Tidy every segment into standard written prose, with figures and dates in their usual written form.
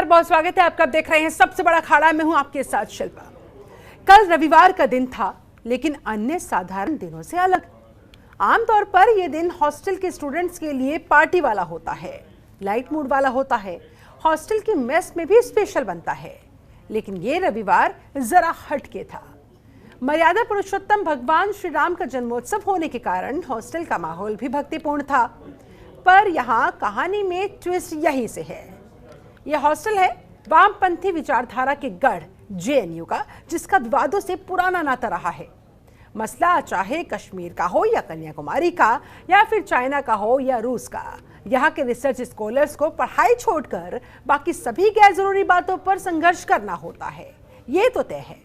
बहुत स्वागत है आपका। आप देख रहे हैं सबसे बड़ा अखाड़ा। मैं हूं आपके साथ शिल्पा। कल रविवार का दिन था, लेकिन अन्य साधारण दिनों से अलग। आमतौर पर यह दिन हॉस्टल के स्टूडेंट्स के लिए पार्टी वाला होता है, लाइट मूड वाला होता है। हॉस्टल की मेस में भी स्पेशल बनता है, लेकिन ये रविवार जरा हटके था। मर्यादा पुरुषोत्तम भगवान श्री राम का जन्मोत्सव होने के कारण हॉस्टल का माहौल भी भक्तिपूर्ण था। पर यहाँ कहानी में ट्विस्ट यहीं से है। यह हॉस्टल है वामपंथी विचारधारा के गढ़ जेएनयू का, जिसका विवादों से पुराना नाता रहा है। मसला चाहे कश्मीर का हो या कन्याकुमारी का, या फिर चाइना का हो या रूस का, यहाँ के रिसर्च स्कॉलर्स को पढ़ाई छोड़कर बाकी सभी गैर जरूरी बातों पर संघर्ष करना होता है, ये तो तय है।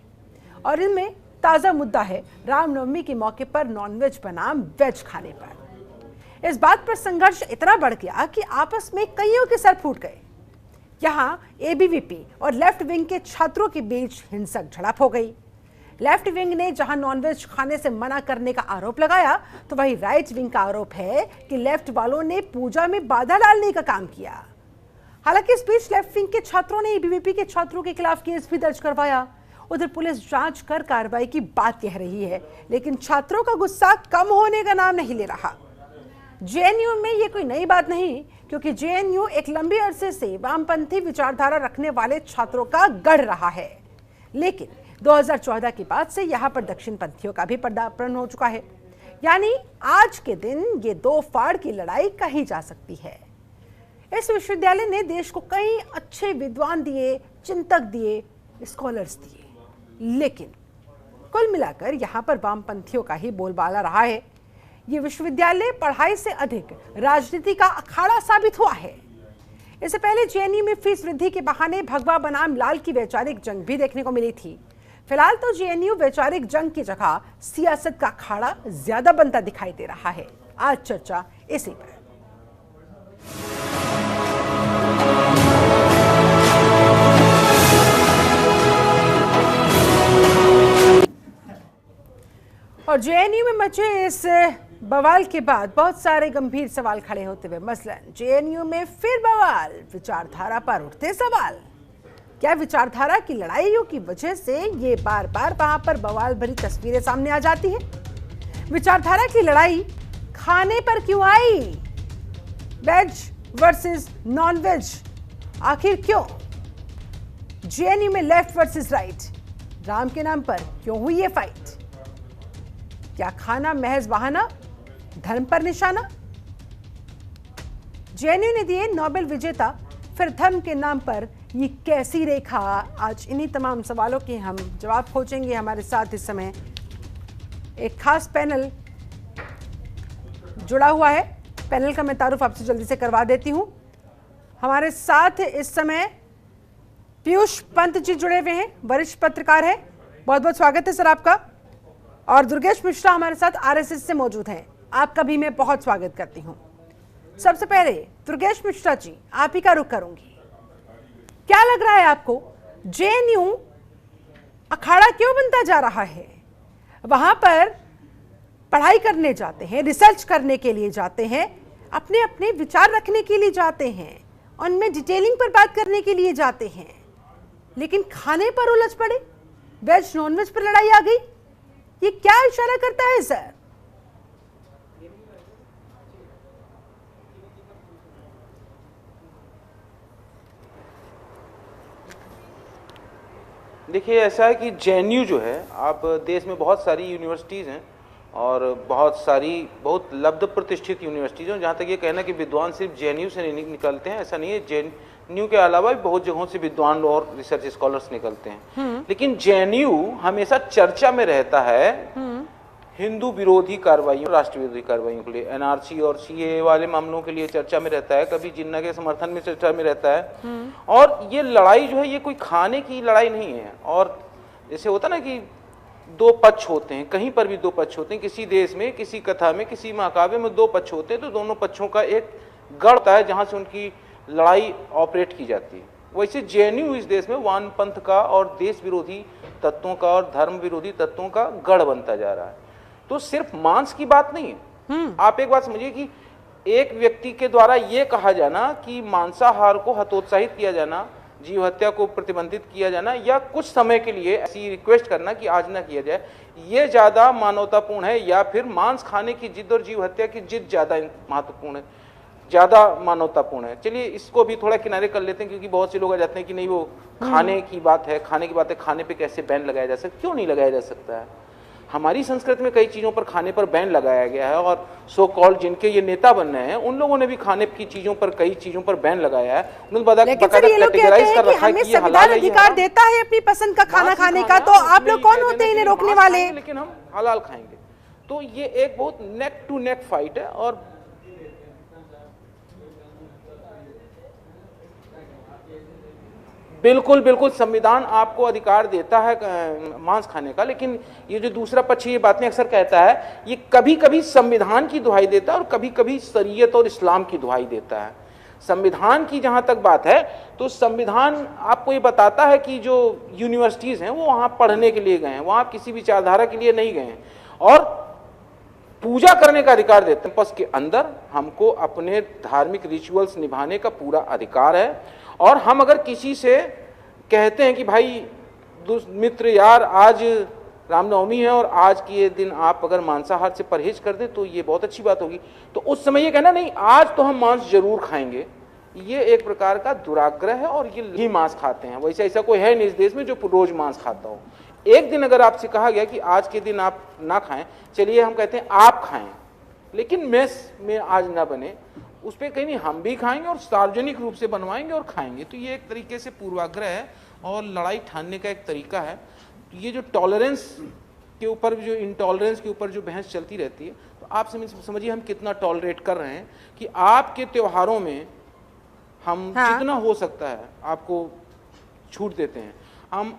और इनमें ताजा मुद्दा है रामनवमी के मौके पर नॉनवेज बनाम वेज खाने पर। इस बात पर संघर्ष इतना बढ़ गया कि आपस में कईयों के सर फूट गए। यहाँ एबीवीपी और लेफ्ट विंग के छात्रों के बीच हिंसक झड़प हो गई। लेफ्ट विंग ने जहां नॉनवेज खाने से मना करने का आरोप लगाया, तो वहीं राइट विंग का आरोप है कि लेफ्ट वालों ने पूजा में बाधा डालने का काम किया। हालांकि इस बीच लेफ्ट विंग के छात्रों ने एबीवीपी के छात्रों के खिलाफ केस भी दर्ज करवाया। उधर पुलिस जांच कर कार्रवाई की बात कह रही है, लेकिन छात्रों का गुस्सा कम होने का नाम नहीं ले रहा। जेएनयू में ये कोई नई बात नहीं, क्योंकि जेएनयू एक लंबे अरसे से वामपंथी विचारधारा रखने वाले छात्रों का गढ़ रहा है। लेकिन 2014 के बाद से यहाँ पर दक्षिण पंथियों का भी पदार्पण हो चुका है। यानी आज के दिन ये दो फाड़ की लड़ाई कही जा सकती है। इस विश्वविद्यालय ने देश को कई अच्छे विद्वान दिए, चिंतक दिए, स्कॉलर्स दिए, लेकिन कुल मिलाकर यहाँ पर वामपंथियों का ही बोलबाला रहा है। ये विश्वविद्यालय पढ़ाई से अधिक राजनीति का अखाड़ा साबित हुआ है। इससे पहले जेएनयू में फीस वृद्धि के बहाने भगवा बनाम लाल की वैचारिक जंग भी देखने को मिली थी। फिलहाल तो जेएनयू वैचारिक जंग की जगह सियासत का अखाड़ा ज्यादा बनता दिखाई दे रहा है। आज चर्चा इसी पर। और जेएनयू में मचे इस बवाल के बाद बहुत सारे गंभीर सवाल खड़े होते हुए, मसलन जेएनयू में फिर बवाल, विचारधारा पर उठते सवाल। क्या विचारधारा की लड़ाइयों की वजह से ये बार बार वहां पर बवाल भरी तस्वीरें सामने आ जाती हैं? विचारधारा की लड़ाई खाने पर क्यों आई? वेज वर्सेस नॉन वेज, आखिर क्यों? जेएनयू में लेफ्ट वर्सेस राइट, राम के नाम पर क्यों हुई ये फाइट? क्या खाना महज बहाना, धर्म पर निशाना? जेएनयू ने दिए नोबेल विजेता, फिर धर्म के नाम पर ये कैसी रेखा? आज इन्हीं तमाम सवालों के हम जवाब खोजेंगे। हमारे साथ इस समय एक खास पैनल जुड़ा हुआ है। पैनल का मैं तारुफ आपसे जल्दी से करवा देती हूं। हमारे साथ इस समय पीयूष पंत जी जुड़े हुए हैं, वरिष्ठ पत्रकार है। बहुत बहुत स्वागत है सर आपका। और दुर्गेश मिश्रा हमारे साथ आरएसएस से मौजूद हैं, आपका भी मैं बहुत स्वागत करती हूं। सबसे पहले दुर्गेश मिश्रा जी, आप ही का रुख करूंगी। क्या लग रहा है आपको, जेएनयू अखाड़ा क्यों बनता जा रहा है? वहां पर पढ़ाई करने जाते हैं, रिसर्च करने के लिए जाते हैं, अपने अपने विचार रखने के लिए जाते हैं, उनमें डिटेलिंग पर बात करने के लिए जाते हैं, लेकिन खाने पर उलझ पड़े, वेज नॉनवेज पर लड़ाई आ गई। ये क्या इशारा करता है सर? देखिए, ऐसा है कि जेएनयू जो है, आप देश में बहुत सारी यूनिवर्सिटीज़ हैं और बहुत लब्ध प्रतिष्ठित यूनिवर्सिटीज़ हैं। जहाँ तक ये कहना कि विद्वान सिर्फ जेएनयू से नहीं निकलते हैं, ऐसा नहीं है। जेएनयू के अलावा भी बहुत जगहों से विद्वान और रिसर्च स्कॉलर्स निकलते हैं। लेकिन जेएनयू हमेशा चर्चा में रहता है हिंदू विरोधी कार्रवाइयों, राष्ट्र विरोधी कार्रवाइयों के लिए। एनआरसी और सीएए वाले मामलों के लिए चर्चा में रहता है, कभी जिन्ना के समर्थन में चर्चा में रहता है। और ये लड़ाई जो है, ये कोई खाने की लड़ाई नहीं है। और जैसे होता ना कि दो पक्ष होते हैं, कहीं पर भी दो पक्ष होते हैं, किसी देश में, किसी कथा में, किसी महाकाव्य में दो पक्ष होते हैं, तो दोनों पक्षों का एक गढ़ होता है जहां से उनकी लड़ाई ऑपरेट की जाती है। वैसे जेएनयू इस देश में वामपंथ का और देश विरोधी तत्वों का और धर्म विरोधी तत्वों का गढ़ बनता जा रहा है। तो सिर्फ मांस की बात नहीं है। आप एक बात समझिए कि एक व्यक्ति के द्वारा यह कहा जाना कि मांसाहार को हतोत्साहित किया जाना जीव हत्या को प्रतिबंधित किया जाना या कुछ समय के लिए ऐसी रिक्वेस्ट करना कि आज ना किया जाए, ये ज़्यादा मानवतापूर्ण है या फिर मांस खाने की जिद और जीव हत्या की जिद ज़्यादा महत्वपूर्ण है, ज़्यादा मानवतापूर्ण है? चलिए इसको भी थोड़ा किनारे कर लेते हैं, क्योंकि बहुत से लोग आ जाते हैं कि नहीं वो खाने की बात है, खाने पे कैसे बैन लगाया जा सकता है? क्यों नहीं लगाया जा सकता है? हमारी संस्कृति में कई चीज़ों पर खाने पर बैन लगाया गया है और सो कॉल्ड जिनके ये नेता बन रहे हैं उन लोगों ने भी खाने की चीज़ों पर, कई चीज़ों पर बैन लगाया है। उन्होंने कैटेगराइज कर रखा है कि संविधान अधिकार देता है अपनी पसंद का खाना खाने का, तो आप लोग कौन होते हैं इन्हें रोकने वाले? लेकिन हम हलाल खाएंगे। तो ये एक बहुत नेक टू नेक फाइट है और बिल्कुल बिल्कुल संविधान आपको अधिकार देता है मांस खाने का, लेकिन ये जो दूसरा पक्ष ये बातें अक्सर कहता है, ये कभी कभी संविधान की दुहाई देता है और कभी कभी शरीयत और इस्लाम की दुहाई देता है। संविधान की जहां तक बात है तो संविधान आपको ये बताता है कि जो यूनिवर्सिटीज़ हैं वो वहाँ पढ़ने के लिए गए हैं, वहाँ किसी विचारधारा के लिए नहीं गए हैं, और पूजा करने का अधिकार देते हैं। कैंपस के अंदर हमको अपने धार्मिक रिचुअल्स निभाने का पूरा अधिकार है, और हम अगर किसी से कहते हैं कि भाई मित्र यार आज रामनवमी है और आज के ये दिन आप अगर मांसाहार से परहेज कर दें तो ये बहुत अच्छी बात होगी, तो उस समय ये कहना नहीं आज तो हम मांस जरूर खाएंगे, ये एक प्रकार का दुराग्रह है और ये ही मांस खाते हैं। वैसे ऐसा कोई है नहीं इस देश में जो रोज मांस खाता हो। एक दिन अगर आपसे कहा गया कि आज के दिन आप ना खाएं, चलिए हम कहते हैं आप खाएं, लेकिन मेस में आज ना बने, उस पर कहीं नहीं हम भी खाएंगे और सार्वजनिक रूप से बनवाएंगे और खाएंगे। तो ये एक तरीके से पूर्वाग्रह है और लड़ाई ठानने का एक तरीका है। तो ये जो टॉलरेंस के ऊपर, जो इंटॉलरेंस के ऊपर जो बहस चलती रहती है, तो आप समझिए हम कितना टॉलरेट कर रहे हैं कि आपके त्योहारों में हम जितना हो सकता है आपको छूट देते हैं।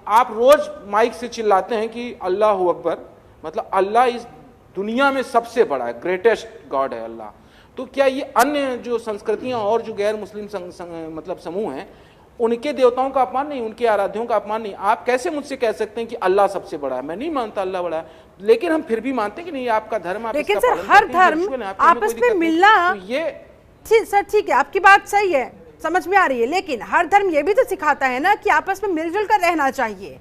आप रोज माइक से चिल्लाते हैं कि अल्लाह अकबर, मतलब अल्लाह इस दुनिया में सबसे बड़ा है, ग्रेटेस्ट गॉड है अल्लाह। तो क्या ये अन्य जो संस्कृतियां और जो गैर मुस्लिम मतलब समूह हैं उनके देवताओं का अपमान नहीं, उनके आराध्यों का अपमान नहीं? आप कैसे मुझसे कह सकते हैं कि अल्लाह सबसे बड़ा है? मैं नहीं मानता अल्लाह बड़ा है, लेकिन हम फिर भी मानते हैं कि नहीं आपका धर्म, आप लेकिन सर हर धर्म आपस में मिलना, ये सर ठीक है आपकी बात सही है, समझ में आ रही है, लेकिन हर धर्म ये भी तो सिखाता है ना कि आपस में मिलजुल कर रहना चाहिए।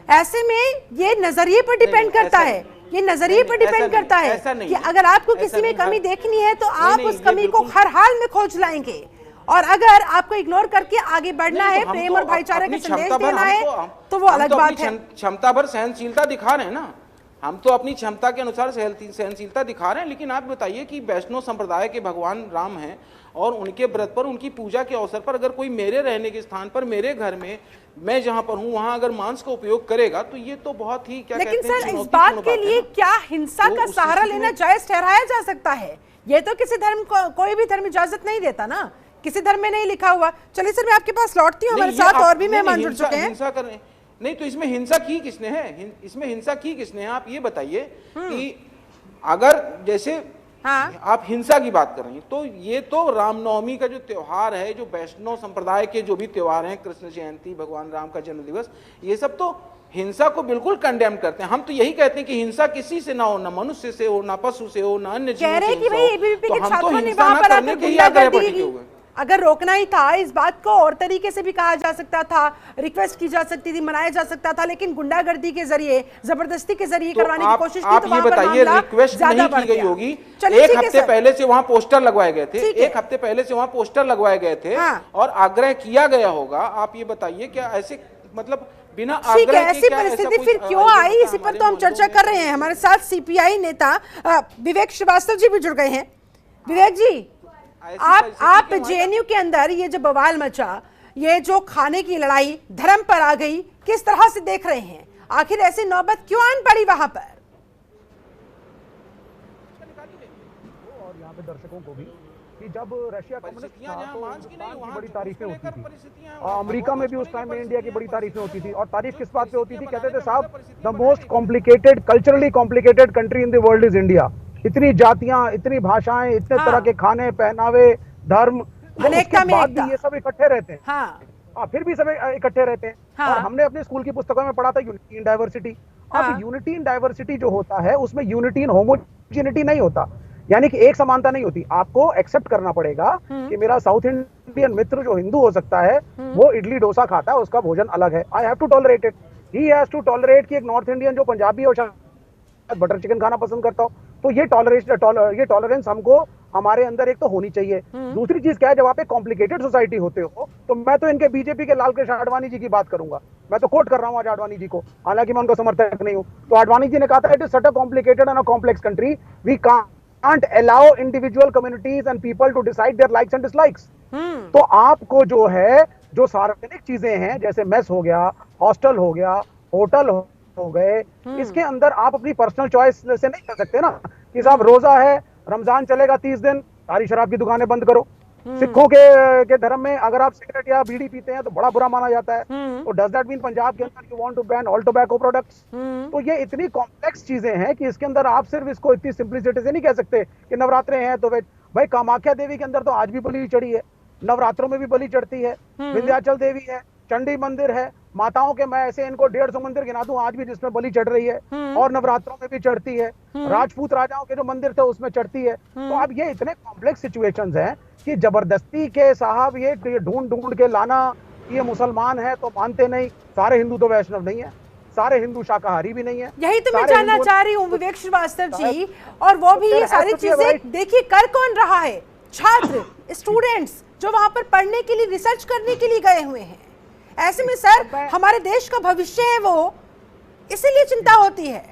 ऐसे में ये नजरिए पर डिपेंड करता है, ये नजरिए पर डिपेंड करता है कि अगर आपको किसी में कमी देखनी है तो आप उस कमी को हर हाल में खोज लाएंगे, और अगर आपको इग्नोर करके आगे बढ़ना है, प्रेम और भाईचारे का संदेश देना है, तो वो अलग बात है। क्षमता भर सहनशीलता दिखा रहे हैं ना, हम तो अपनी क्षमता के अनुसार सहनशीलता दिखा रहे हैं। लेकिन आप बताइए कि वैष्णव संप्रदाय के भगवान राम हैं और उनके व्रत पर, उनकी पूजा के अवसर पर अगर कोई मेरे रहने के स्थान पर, मेरे घर में, मैं जहां पर हूं वहां अगर मांस का उपयोग करेगा तो ये तो बहुत ही क्या कहते हैं। लेकिन सर इस बात के लिए क्या हिंसा का सहारा लेना जायज ठहराया जा सकता है? ये तो किसी धर्म को, कोई भी धर्म इजाजत नहीं देता ना, किसी धर्म में नहीं लिखा हुआ। चलिए सर मैं आपके पास लौटती हूँ, हमारे साथ और भी मेहमान जुड़ चुके हैं। हिंसा करने नहीं, तो इसमें हिंसा की किसने है? इसमें हिंसा की किसने है? आप ये बताइए कि अगर जैसे आप हिंसा की बात कर रही हैं, तो ये तो रामनवमी का जो त्योहार है, जो वैष्णव संप्रदाय के जो भी त्योहार हैं, कृष्ण जयंती, भगवान राम का जन्म दिवस, ये सब तो हिंसा को बिल्कुल कंडेम करते हैं। हम तो यही कहते हैं कि हिंसा किसी से ना हो, ना मनुष्य से हो, ना पशु से हो, ना अन्य जीवों से हो। तो हम तो हिंसा ना करने के ही आग्रह पर हुए। अगर रोकना ही था इस बात को और तरीके से भी कहा जा सकता था, रिक्वेस्ट की जा सकती थी, मनाया जा सकता था, लेकिन गुंडागर्दी के जरिए, जबरदस्ती के जरिए करवाने की कोशिश की। तो ये बताइए रिक्वेस्ट नहीं की गई होगी? एक हफ्ते पहले से वहां पोस्टर लगवाए गए थे, एक हफ्ते पहले से वहां पोस्टर लगवाए गए थे और आग्रह किया गया होगा। आप ये बताइए क्या ऐसे मतलब बिना आग्रह के ऐसी परिस्थिति फिर क्यों आई? इसी पर तो हम चर्चा कर रहे हैं। हमारे साथ सीपीआई नेता विवेक श्रीवास्तव जी भी जुड़ गए हैं। विवेक जी, आप जेएनयू के अंदर ये जो बवाल मचा, ये जो खाने की लड़ाई धर्म पर आ गई, किस तरह से देख रहे हैं? आखिर ऐसी नौबत क्यों आन पड़ी वहां पर? और यहाँ पे दर्शकों को भी कि जब रशिया कम्युनिस्ट था तो की बड़ी तारीफें होती थी, और अमेरिका में भी उस टाइम में इंडिया की बड़ी तारीफें होती थी। और तारीफ किस बात पे होती थी? कहते थे साहब the most complicated, culturally complicated country in the world is India. इतनी जातियां, इतनी भाषाएं, इतने तरह के खाने, पहनावे, धर्म, उसके बाद भी ये सब इकट्ठे रहते हैं। फिर भी सब इकट्ठे रहते हैं। और हमने अपने स्कूल की पुस्तकों में पढ़ा था यूनिटी इन डाइवर्सिटी। अब यूनिटी इन डाइवर्सिटी जो होता है उसमें यूनिटी इन होमोजेनिटी नहीं होता। यानी कि एक समानता नहीं होती, आपको एक्सेप्ट करना पड़ेगा कि मेरा साउथ इंडियन मित्र जो हिंदू हो सकता है वो इडली डोसा खाता है, उसका भोजन अलग है, I have to tolerate it, he has to tolerate कि एक नॉर्थ इंडियन जो पंजाबी और शायद बटर चिकन खाना पसंद करता हो, तो ये टॉलरेंस हमको हमारे अंदर एक तो होनी चाहिए। दूसरी चीज क्या है, जब आप एक कॉम्प्लिकेटेड सोसाइटी होते हो, तो मैं तो इनके बीजेपी के लालकृष्ण आडवाणी जी की बात करूंगा, मैं तो कोट कर रहा हूं आज आडवाणी जी को, हालांकि मैं उनका समर्थक नहीं हूं। तो आडवाणी जी ने कहा था, it is such a complicated and a complex country, we can't allow individual communities and people to decide their likes and dislikes. तो आपको जो है, जो सार्वजनिक चीजें हैं जैसे मेस हो गया, हॉस्टल हो गया, होटल हो गए, इसके अंदर आप अपनी पर्सनल चॉइस से नहीं कर सकते ना कि साहब रोजा है, रमजान चलेगा 30 दिन, सारी शराब की दुकानें बंद करो। सिखों के धर्म में अगर आप सिगरेट या बीड़ी पीते हैं तो बड़ा बुरा माना जाता है, तो डज दैट मीन पंजाब के अंदर you want to ban all tobacco products? तो ये इतनी कॉम्प्लेक्स चीजें हैं कि इसके अंदर आप सिर्फ इसको इतनी सिंपलिसिटी से नहीं कह सकते कि नवरात्रे हैं तो भाई कामाख्या देवी के अंदर तो आज भी बलि चढ़ी है, नवरात्रों में भी बलि चढ़ती है, विंध्याचल देवी है, चंडी मंदिर है, माताओं के मैं ऐसे इनको 150 मंदिर गिना दूं आज भी जिसमें बलि चढ़ रही है, और नवरात्रों में भी चढ़ती है, राजपूत राजाओं के जो मंदिर थे उसमें चढ़ती है। तो अब ये इतने कॉम्प्लेक्स सिचुएशंस हैं कि जबरदस्ती के साहब ये ढूंढ के लाना, ये मुसलमान है तो मानते नहीं, सारे हिंदू तो वैष्णव नहीं है, सारे हिंदू शाकाहारी भी नहीं है। यही तो मैं जानना चाह रही हूँ विवेक श्रीवास्तव जी, और वो भी ये सारी चीजें देखिए कर कौन रहा है? छात्र, स्टूडेंट्स जो वहां पर पढ़ने के लिए, रिसर्च करने के लिए गए हुए हैं। ऐसे में सर हमारे देश का भविष्य है वो, इसीलिए चिंता होती है।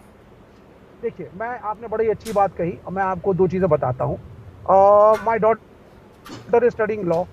देखिए, मैं आपने बड़ी अच्छी बात कही, मैं आपको दो चीजें बताता हूँ। My daughter is studying law,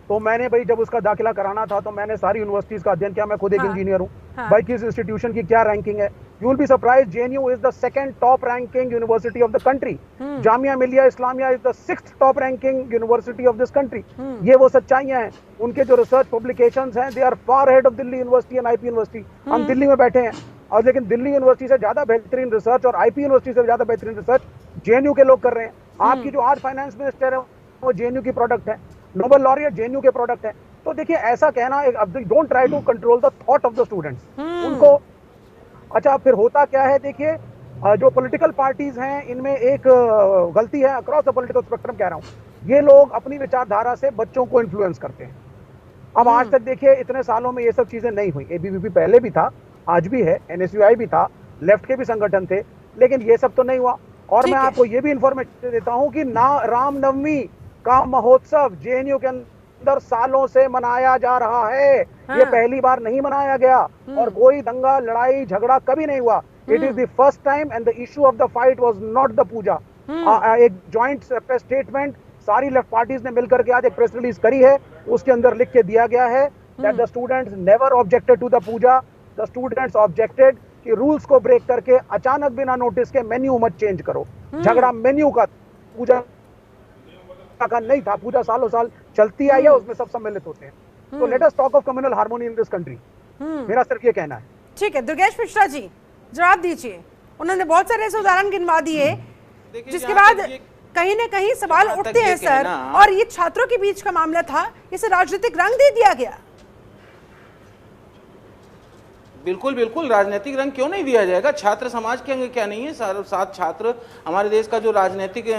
तो मैंने भाई जब उसका दाखिला कराना था तो मैंने सारी यूनिवर्सिटीज का अध्ययन किया, मैं खुद एक इंजीनियर हूँ। भाई किस इंस्टीट्यूशन की क्या रैंकिंग है, you will be surprised, JNU is the second top ranking university of the country, Jamia Millia Islamia is the 6th top ranking university of this country. ये वो सच्चाइयां हैं, उनके जो रिसर्च पब्लिकेशंस हैं they are far head of Delhi university and IP university. हम दिल्ली में बैठे हैं और लेकिन दिल्ली यूनिवर्सिटी से ज्यादा बेहतरीन रिसर्च और आईपी यूनिवर्सिटी से ज्यादा बेहतरीन रिसर्च जेएनयू के लोग कर रहे हैं। आपकी जो आज फाइनेंस मिनिस्टर है वो जेएनयू की प्रोडक्ट है, नोबेल लॉरियट जेएनयू के प्रोडक्ट है। तो देखिए ऐसा कहना, don't try to control the thought of the students उनको। अच्छा, फिर होता क्या है, देखिए जो पॉलिटिकल पार्टीज हैं इनमें एक गलती है, अक्रॉस द पॉलिटिकल स्पेक्ट्रम कह रहा हूं, ये लोग अपनी विचारधारा से बच्चों को इन्फ्लुएंस करते हैं। अब आज तक देखिए इतने सालों में ये सब चीजें नहीं हुई, एबीवीपी पहले भी था, आज भी है, एनएसयूआई भी था, लेफ्ट के भी संगठन थे, लेकिन ये सब तो नहीं हुआ। और मैं आपको ये भी इंफॉर्मेशन देता हूं कि ना रामनवमी का महोत्सव जेएनयू के अंदर सालों से मनाया जा रहा है। ये पहली बार नहीं मनाया गया और कोई दंगा लड़ाई झगड़ा कभी नहीं हुआ। It is the first time and the issue of the fight was not the puja. एक जॉइंट प्रेस स्टेटमेंट सारी लेफ्ट पार्टीज ने मिलकर के आज एक प्रेस रिलीज करी है, उसके अंदर लिख के दिया गया है that the students never objected to the puja, the students objected कि रूल्स को ब्रेक करके अचानक बिना नोटिस के मेन्यू मत चेंज करो। झगड़ा मेन्यू का, पूजा का नहीं था, पूजा सालों साल चलती आई है, उसमें सब सम्मिलित होते हैं। तो let us talk of communal harmony in this country, मेरा सिर्फ ये कहना है। ठीक है, दुर्गेश मिश्रा जी जवाब दीजिए। उन्होंने बहुत सारे ऐसे उदाहरण गिनवा दिए जिसके बाद कहीं ना कहीं सवाल उठते हैं सर, और ये छात्रों के बीच का मामला था, इसे राजनीतिक रंग दे दिया गया। बिल्कुल बिल्कुल, राजनीतिक रंग क्यों नहीं दिया जाएगा? छात्र समाज के अंग क्या नहीं है? साथ छात्र हमारे देश का जो राजनीतिक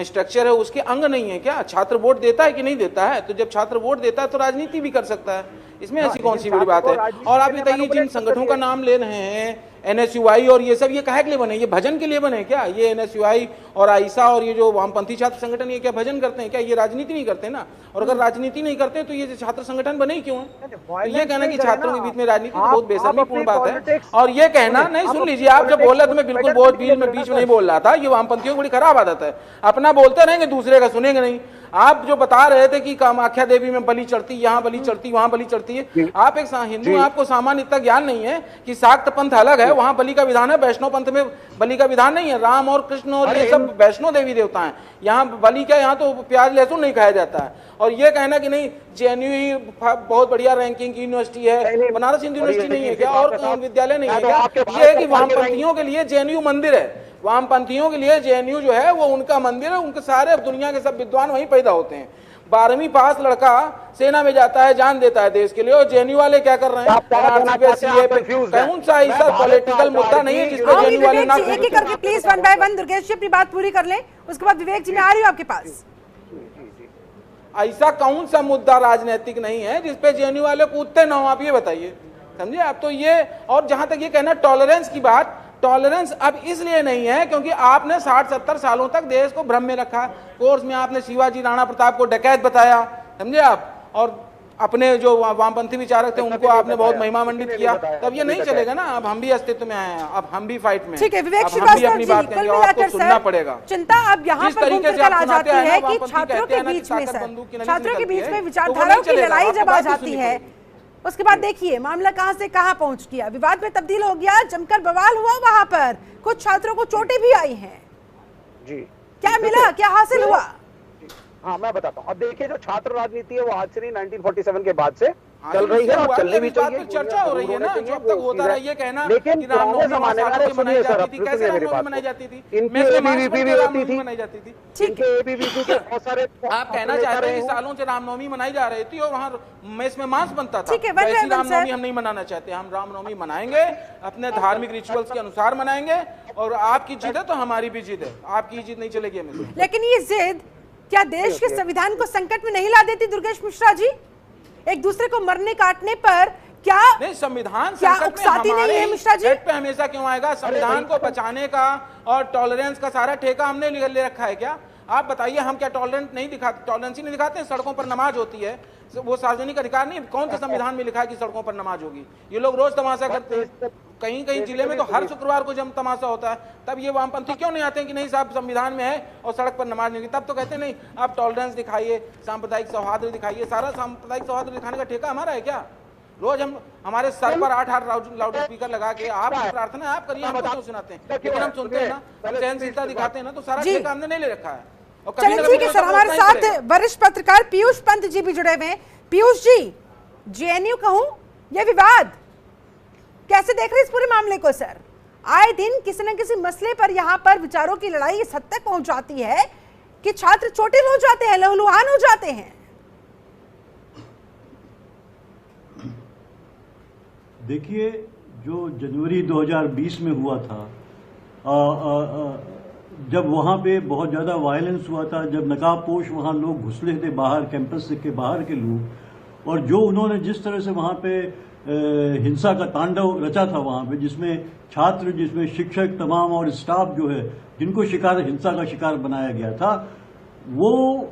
स्ट्रक्चर है उसके अंग नहीं है क्या? छात्र वोट देता है कि नहीं देता है? तो जब छात्र वोट देता है तो राजनीति भी कर सकता है, इसमें ऐसी कौन सी बड़ी बात है? और आप बताइए जिन संगठनों का नाम ले रहे हैं, एनएसयूआई और ये सब, ये काहे के लिए बने? ये भजन के लिए बने क्या? ये एनएसयूआई और आईसा और ये जो वामपंथी छात्र संगठन, ये क्या भजन करते हैं क्या? ये राजनीति नहीं करते ना। और अगर राजनीति नहीं करते तो ये छात्र संगठन बने ही क्यों है? ये कहना कि छात्रों के बीच में राजनीति तो बहुत बेशर्मीपूर्ण बात है। और ये कहना नहीं, सुन लीजिए, आप जब बोल रहे तो मैं बिल्कुल बहुत बीच में नहीं बोल रहा था। ये वामपंथियों की बड़ी खराब आदत है, अपना बोलते रहेंगे दूसरे का सुनेंगे नहीं। आप जो बता रहे थे कि कामाख्या देवी में बलि चढ़ती, यहाँ बलि चढ़ती, वहां बलि चढ़ती है, आप एक हिंदू, आपको सामान्य इतना ज्ञान नहीं है कि शाक्त पंथ अलग है, वहां बलि का विधान है, वैष्णव पंथ में बलि का विधान नहीं है। राम और कृष्ण और ये सब वैष्णव देवी देवता हैं, यहाँ बलि क्या, यहाँ तो प्याज लहसुन नहीं खाया जाता है। और ये कहना कि नहीं जेएनयू ही बहुत बढ़िया रैंकिंग की यूनिवर्सिटी है, बनारस हिंदू यूनिवर्सिटी नहीं है क्या, और विद्यालय नहीं है क्या? ये है कि वामपंथियों के लिए जेएनयू मंदिर है, वामपंथियों के लिए जेएनयू जो है वो उनका मंदिर है, उनके सारे दुनिया के सब विद्वान वहीं पैदा होते हैं। 12वीं पास लड़का सेना में जाता है, जान देता है देश के लिए, और जेएनयू वाले क्या कर रहे हैं? कौन सा ऐसा पॉलिटिकल मुद्दा नहीं है जिसपे जेएनयू वाले ना? एक ही करके please one by one Durgesh ji अपनी बात पूरी कर लें, उसके बाद विवेक जी मैं आ रही हूँ आपके पास। ऐसा कौन सा मुद्दा राजनीतिक नहीं है जिसपे जेएनयू वाले कूदते ना हो, आप ये बताइए, समझे आप? तो ये, और जहां तक ये कहना टॉलरेंस की बात, टॉलरेंस अब इसलिए नहीं है क्योंकि आपने 60-70 सालों तक देश को भ्रम में रखा। कोर्स में आपने शिवाजी राणा प्रताप को डकैत बताया, समझे आप, और अपने जो वामपंथी विचारक थे उनको आपने बहुत महिमा मंडित किया। तब ये नहीं चलेगा ना। अब हम भी अस्तित्व में आए हैं, अब हम भी फाइट में, ठीक है विवेक श्रीवास्तव जी, कुल मिलाकर सुनना पड़ेगा। चिंता अब यहाँ पर घूमकर आ जाती है कि छात्रों के बीच में छात्रों के बीच में विचारधाराओं की लड़ाई जब आ जाती है, उसके बाद देखिए मामला कहां से कहां पहुंच गया, विवाद में तब्दील हो गया, जमकर बवाल हुआ, वहां पर कुछ छात्रों को चोटें भी आई हैं जी। क्या मिला, क्या हासिल हुआ? हाँ मैं बताता हूँ। अब देखिए जो छात्र राजनीति है वो आज से नहीं 1947 के बाद से चल रही है और चलनी भी चाहिए। चर्चा हो रही है ना, जो अब तक होता रहा, ये कहना लेकिन कि रामनवमी जमाने में मनाई जाती थी, कैसे रामनवमी मनाई जाती थी? इनकी एबीवीपी भी होती थी, मनाई जाती थी। इनके एबीवीपी के बहुत सारे, आप कहना चाहते हैं कि सालों से रामनवमी मनाई जा रही थी और वहाँ मेस में मांस बनता था। ठीक है, ऐसी रामनवमी हम नहीं मनाना चाहते। हम रामनवमी मनाएंगे, अपने धार्मिक रिचुअल्स के अनुसार मनाएंगे, और आपकी जीत है तो हमारी भी जीत है, आपकी जीत नहीं चलेगी हमें। लेकिन ये जिद क्या देश के संविधान को संकट में नहीं ला देती दुर्गेश मिश्रा जी? एक दूसरे को मरने काटने पर क्या नहीं, संविधान क्या संकट में उकसाती नहीं है मिश्रा जी? पे हमेशा क्यों आएगा? संविधान को बचाने का और टॉलरेंस का सारा ठेका हमने ले रखा है क्या? आप बताइए, हम क्या टॉलरेंस नहीं दिखाते हैं? सड़कों पर नमाज होती है, वो सार्वजनिक अधिकार नहीं? कौन से संविधान में लिखा है कि सड़कों पर नमाज होगी? ये लोग रोज तमाशा करते हैं, कहीं कहीं जिले में तो हर शुक्रवार को जब तमाशा होता है, तब ये वामपंथी क्यों नहीं आते हैं कि नहीं साहब संविधान में है और सड़क पर नमाज नहीं होगी? तब तो कहते नहीं आप टॉलरेंस दिखाइए, सांप्रदायिक सौहार्द दिखाइए। सारा सांप्रदायिक सौहार्द दिखाने का ठेका हमारा है क्या? रोज हम हमारे सर पर 8 लाउड स्पीकर लगा के आप प्रार्थना आप करिए, हमको क्यों सुनाते हैं? लेकिन हम सुनते हैं ना, हम सहनशीलता दिखाते हैं ना, तो सारा ठेका हमने नहीं ले रखा है। चलिए ठीक है सर, हमारे साथ वरिष्ठ पत्रकार पीयूष पंत जी भी जुड़े हुए हैं। पीयूष जी, जेएनयू कहूं ये विवाद कैसे देख रहे हैं इस पूरे मामले को? सर आए दिन किसी न किसी मसले पर यहाँ पर विचारों की लड़ाई इस हद तक पहुंच जाती है कि छात्र चोटिल हो जाते हैं, लहूलुहान हो जाते हैं। देखिए, जो जनवरी 2020 में हुआ था, जब वहाँ पे बहुत ज़्यादा वायलेंस हुआ था, जब नकाबपोश वहाँ लोग घुसले थे बाहर, कैंपस के बाहर के लोग, और जो उन्होंने जिस तरह से वहाँ पे हिंसा का तांडव रचा था वहाँ पे, जिसमें छात्र, जिसमें शिक्षक तमाम और स्टाफ जो है जिनको हिंसा का शिकार बनाया गया था, वो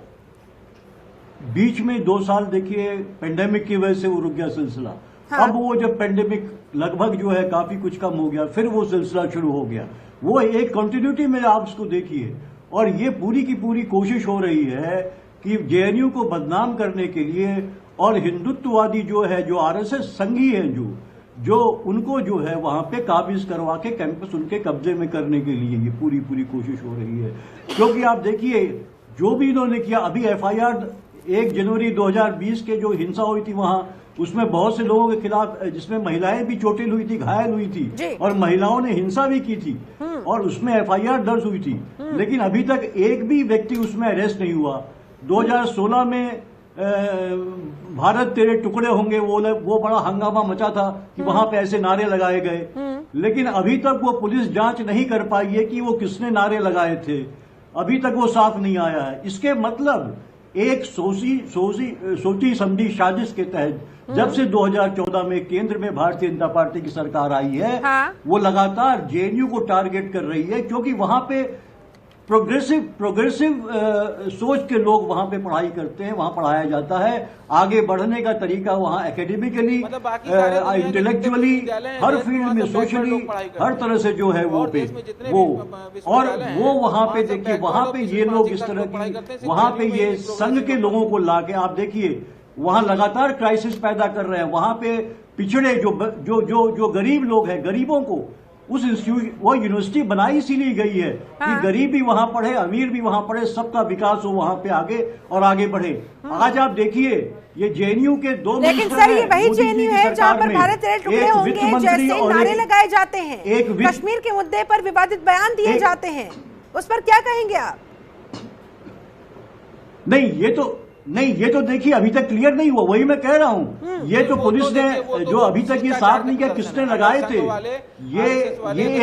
बीच में 2 साल देखिए पेंडेमिक की वजह से वो रुक गया सिलसिला। हाँ। अब वो जब पेंडेमिक लगभग जो है काफी कुछ कम हो गया, फिर वो सिलसिला शुरू हो गया। वो एक कंटिन्यूटी में आप उसको देखिए, और ये पूरी की पूरी कोशिश हो रही है कि जेएनयू को बदनाम करने के लिए, और हिंदुत्ववादी जो है, जो आरएसएस संघी हैं, जो उनको जो है वहां पे काबिज करवा के कैंपस उनके कब्जे में करने के लिए ये पूरी कोशिश हो रही है। क्योंकि आप देखिए जो भी इन्होंने किया, अभी एफआईआर 1 जनवरी 2020 के जो हिंसा हुई थी वहां, उसमें बहुत से लोगों के खिलाफ, जिसमें महिलाएं भी चोटिल हुई थी, घायल हुई थी, और महिलाओं ने हिंसा भी की थी, और उसमें एफआईआर दर्ज हुई थी, लेकिन अभी तक एक भी व्यक्ति उसमें अरेस्ट नहीं हुआ। 2016 में भारत तेरे टुकड़े होंगे, वो बड़ा हंगामा मचा था कि वहां पे ऐसे नारे लगाए गए, लेकिन अभी तक वो पुलिस जांच नहीं कर पाई है कि वो किसने नारे लगाए थे, अभी तक वो साफ नहीं आया है। इसके मतलब एक सोची समझी साजिश के तहत जब से 2014 में केंद्र में भारतीय जनता पार्टी की सरकार आई है, हाँ? वो लगातार जेएनयू को टारगेट कर रही है, क्योंकि वहां पे प्रोग्रेसिव सोच के लोग वहां पे पढ़ाई करते हैं, वहां पढ़ाया जाता है। आगे बढ़ने का तरीका वहां एकेडमिकली, इंटेलेक्चुअली, हर फील्ड में, सोशली, हर तरह से जो है वो और वो वहां पे देखिए, वहां पे ये लोग इस तरह की, वहां पे ये संघ के लोगों को लाके आप देखिए वहां लगातार क्राइसिस पैदा कर रहे हैं। वहां पे पिछड़े जो गरीब लोग हैं, गरीबों को उस वो यूनिवर्सिटी बनाई इसीलिए गई है कि गरीब भी वहां पढ़े, अमीर भी वहां पढ़े, सबका विकास हो वहां पे आगे और आगे बढ़े। आज आप देखिए ये जेएनयू के 2 लेकिन सर ये वही जेएनयू है जहां पर भारत तेरे टुकड़े होंगे जैसे नारे लगाए जाते हैं, कश्मीर के मुद्दे पर विवादित बयान दिए जाते हैं, उस पर क्या कहेंगे आप? नहीं, ये तो नहीं, ये तो देखिए अभी तक क्लियर नहीं हुआ, वही मैं कह रहा हूँ। ये तो पुलिस ने जो अभी तक ये साफ नहीं किया किसने लगाए थे, ये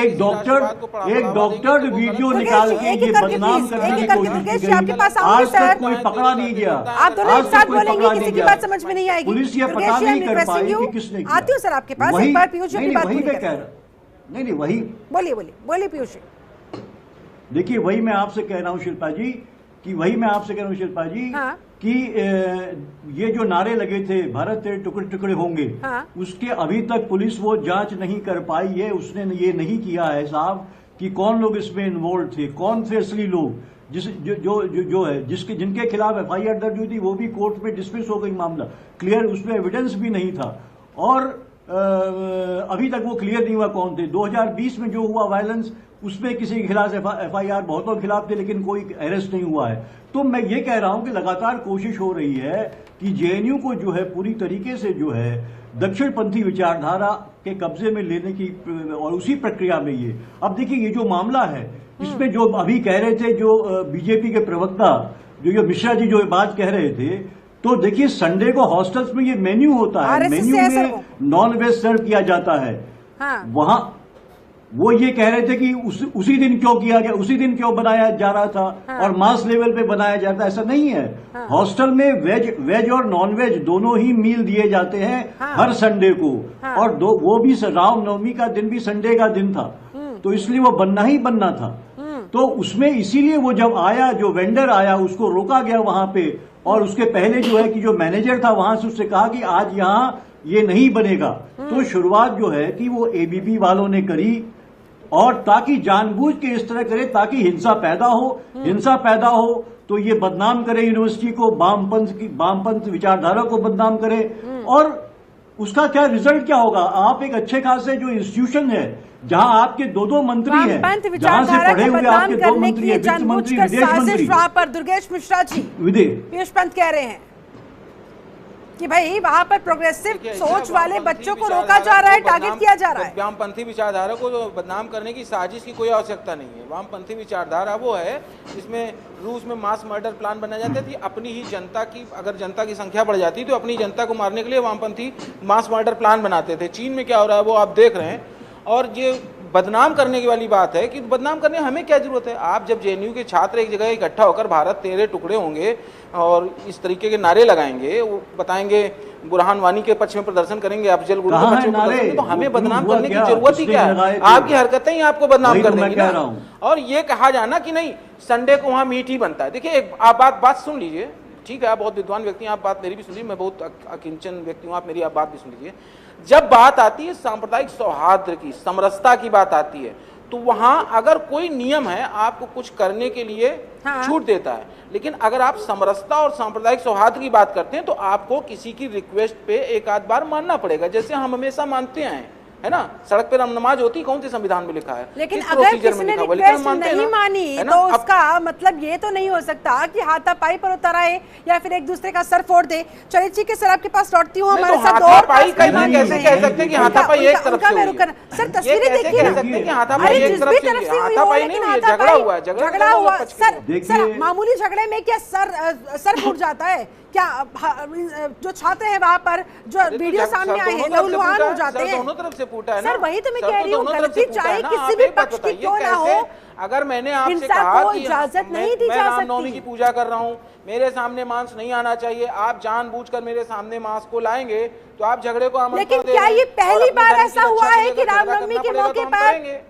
एक डॉक्टर वीडियो निकाल के ये बदनाम करने की कोशिश की गई। आज तक कोई पकड़ा नहीं गया, आप दोनों एक साथ बोलेंगे, किसी की बात समझ में नहीं आएगी। पुलिस ये पता नहीं कर पाई कि किसने किया। आती हूँ सर आपके पास, एक बार पीयूष जी की बात पूरी करें। नहीं वही बोलिए पीयूष जी। देखिए वही मैं आपसे कह रहा हूँ शिल्पा जी हाँ। कि ये जो नारे लगे थे भारत तेरे टुकड़े टुकड़े होंगे, हाँ। उसके अभी तक पुलिस वो जांच नहीं कर पाई है। उसने ये नहीं किया है साहब कि कौन लोग इसमें इन्वॉल्व थे, कौन थे असली लोग, जो है जिनके खिलाफ एफआईआर दर्ज हुई थी वो भी कोर्ट में डिसमिस हो गई मामला, क्लियर उसमें एविडेंस भी नहीं था। और अभी तक वो क्लियर नहीं हुआ कौन थे। 2020 में जो हुआ वायलेंस, उसमें किसी के खिलाफ एफआईआर बहुतों के खिलाफ थे लेकिन कोई अरेस्ट नहीं हुआ है। तो मैं ये कह रहा हूं कि लगातार कोशिश हो रही है कि जेएनयू को जो है पूरी तरीके से जो है दक्षिणपंथी विचारधारा के कब्जे में लेने की, और उसी प्रक्रिया में ये अब देखिए ये जो मामला है इसमें जो अभी कह रहे थे जो बीजेपी के प्रवक्ता जो मिश्रा जी जो बात कह रहे थे, तो देखिए संडे को हॉस्टल्स में ये मेन्यू होता है, मेन्यू में नॉन वेज सर्व किया जाता है। हाँ। वहां वो ये कह रहे थे कि उसी दिन क्यों किया गया, उसी दिन क्यों बनाया जा रहा था। हाँ। और मास लेवल पे बनाया जाता है, ऐसा नहीं है। हाँ। हॉस्टल में वेज और नॉन वेज दोनों ही मील दिए जाते हैं। हाँ। हर संडे को। हाँ। और वो भी रामनवमी का दिन भी संडे का दिन था, तो इसलिए वो बनना ही बनना था। तो उसमें इसीलिए वो जब आया, जो वेंडर आया उसको रोका गया वहां पे, और उसके पहले जो है कि जो मैनेजर था वहां से उससे कहा कि आज यहाँ ये नहीं बनेगा। तो शुरुआत जो है कि वो एबीपी वालों ने करी, और ताकि जानबूझ के इस तरह करे ताकि हिंसा पैदा हो तो ये बदनाम करे यूनिवर्सिटी को, वामपंथ विचारधारा को बदनाम करे। और उसका क्या रिजल्ट क्या होगा? आप एक अच्छे खासे जो इंस्टीट्यूशन है जहां आपके दो मंत्री हैं, जहां से पढ़े हुए आपके 2 मंत्री हैं, वित्त मंत्री, विदेश मंत्री, वहां पर दुर्गेश मिश्रा जी पीयूष पंत कह रहे हैं कि भाई वहां पर प्रोग्रेसिव सोच वाले बच्चों को रोका जा रहा है, टारगेट किया जा रहा है। वामपंथी विचारधारा को बदनाम करने की साजिश की कोई आवश्यकता नहीं है। वामपंथी विचारधारा वो है जिसमें रूस में मास मर्डर प्लान बनाए जाते थे अपनी ही जनता की, अगर जनता की संख्या बढ़ जाती तो अपनी जनता को मारने के लिए वामपंथी मास मर्डर प्लान बनाते थे। चीन में क्या हो रहा है वो आप देख रहे हैं। और ये बदनाम करने की वाली बात है कि बदनाम करने हमें क्या जरूरत है। आप जब जेएनयू के छात्र एक जगह इकट्ठा होकर भारत तेरे टुकड़े होंगे और इस तरीके के नारे लगाएंगे, वो बताएंगे बुरहान वानी के पक्ष में प्रदर्शन करेंगे, अफजल गुरु के पक्ष में प्रदर्शन करेंगे, तो हमें बदनाम करने की जरूरत ही क्या है? आपकी हरकतें ही आपको बदनाम कर देंगी ना। और ये कहा जाना कि नहीं संडे को वहां मीट ही बनता है। देखिए आप बात सुन लीजिए, ठीक है, आप बहुत विद्वान व्यक्ति हैं, आप बात मेरी भी सुन लीजिए, मैं बहुत अकिंचन व्यक्ति हूँ, आप मेरी आप बात भी सुन लीजिए। जब बात आती है सांप्रदायिक सौहार्द की, समरसता की बात आती है, तो वहां अगर कोई नियम है आपको कुछ करने के लिए छूट देता है, लेकिन अगर आप समरसता और सांप्रदायिक सौहार्द की बात करते हैं तो आपको किसी की रिक्वेस्ट पे एक आध बार मानना पड़ेगा, जैसे हम हमेशा मानते हैं, है ना। सड़क पे नमाज होती कौन से संविधान में लिखा है, लेकिन अगर किसी ने रिक्वेस्ट नहीं मानी तो उसका मतलब ये तो नहीं हो सकता कि हाथापाई पर उतर आए या फिर एक दूसरे का सर फोड़ दे। चलिए ठीक है सर, आपके पास लौटती हूँ। हमारे साथ हाथापाई कैसे कह सकते हैं कि हाथापाई एक तरफ से हुई है? सर तस्वीरें देखिए ना, सकते हैं कि हाथापाई एक तरफ से हुई है? हाथापाई नहीं हुई है, झगड़ा हुआ है। सर मामूली झगड़े में क्या सर फूट जाता है क्या? जो छात्र हैं वहां पर जो वीडियो सामने आए हैं लहूलुहान हो जाते हैं। दोनों तरफ से फूटा है ना सर, वही तो मैं कह रही हूँ, गलती चाहे किसी भी पक्ष की क्यों ना हो, अगर मैंने आपसे कहा कि इजाजत नहीं दी जा सकती। रामनवमी की पूजा कर रहा हूँ, मेरे सामने मांस नहीं आना चाहिए, आप जानबूझकर मेरे सामने मांस को लाएंगे तो आप झगड़े को आमंत्रण दे रहे हैं। लेकिन क्या ये पहली बार ऐसा हुआ है कि रामनवमी के मौके पर,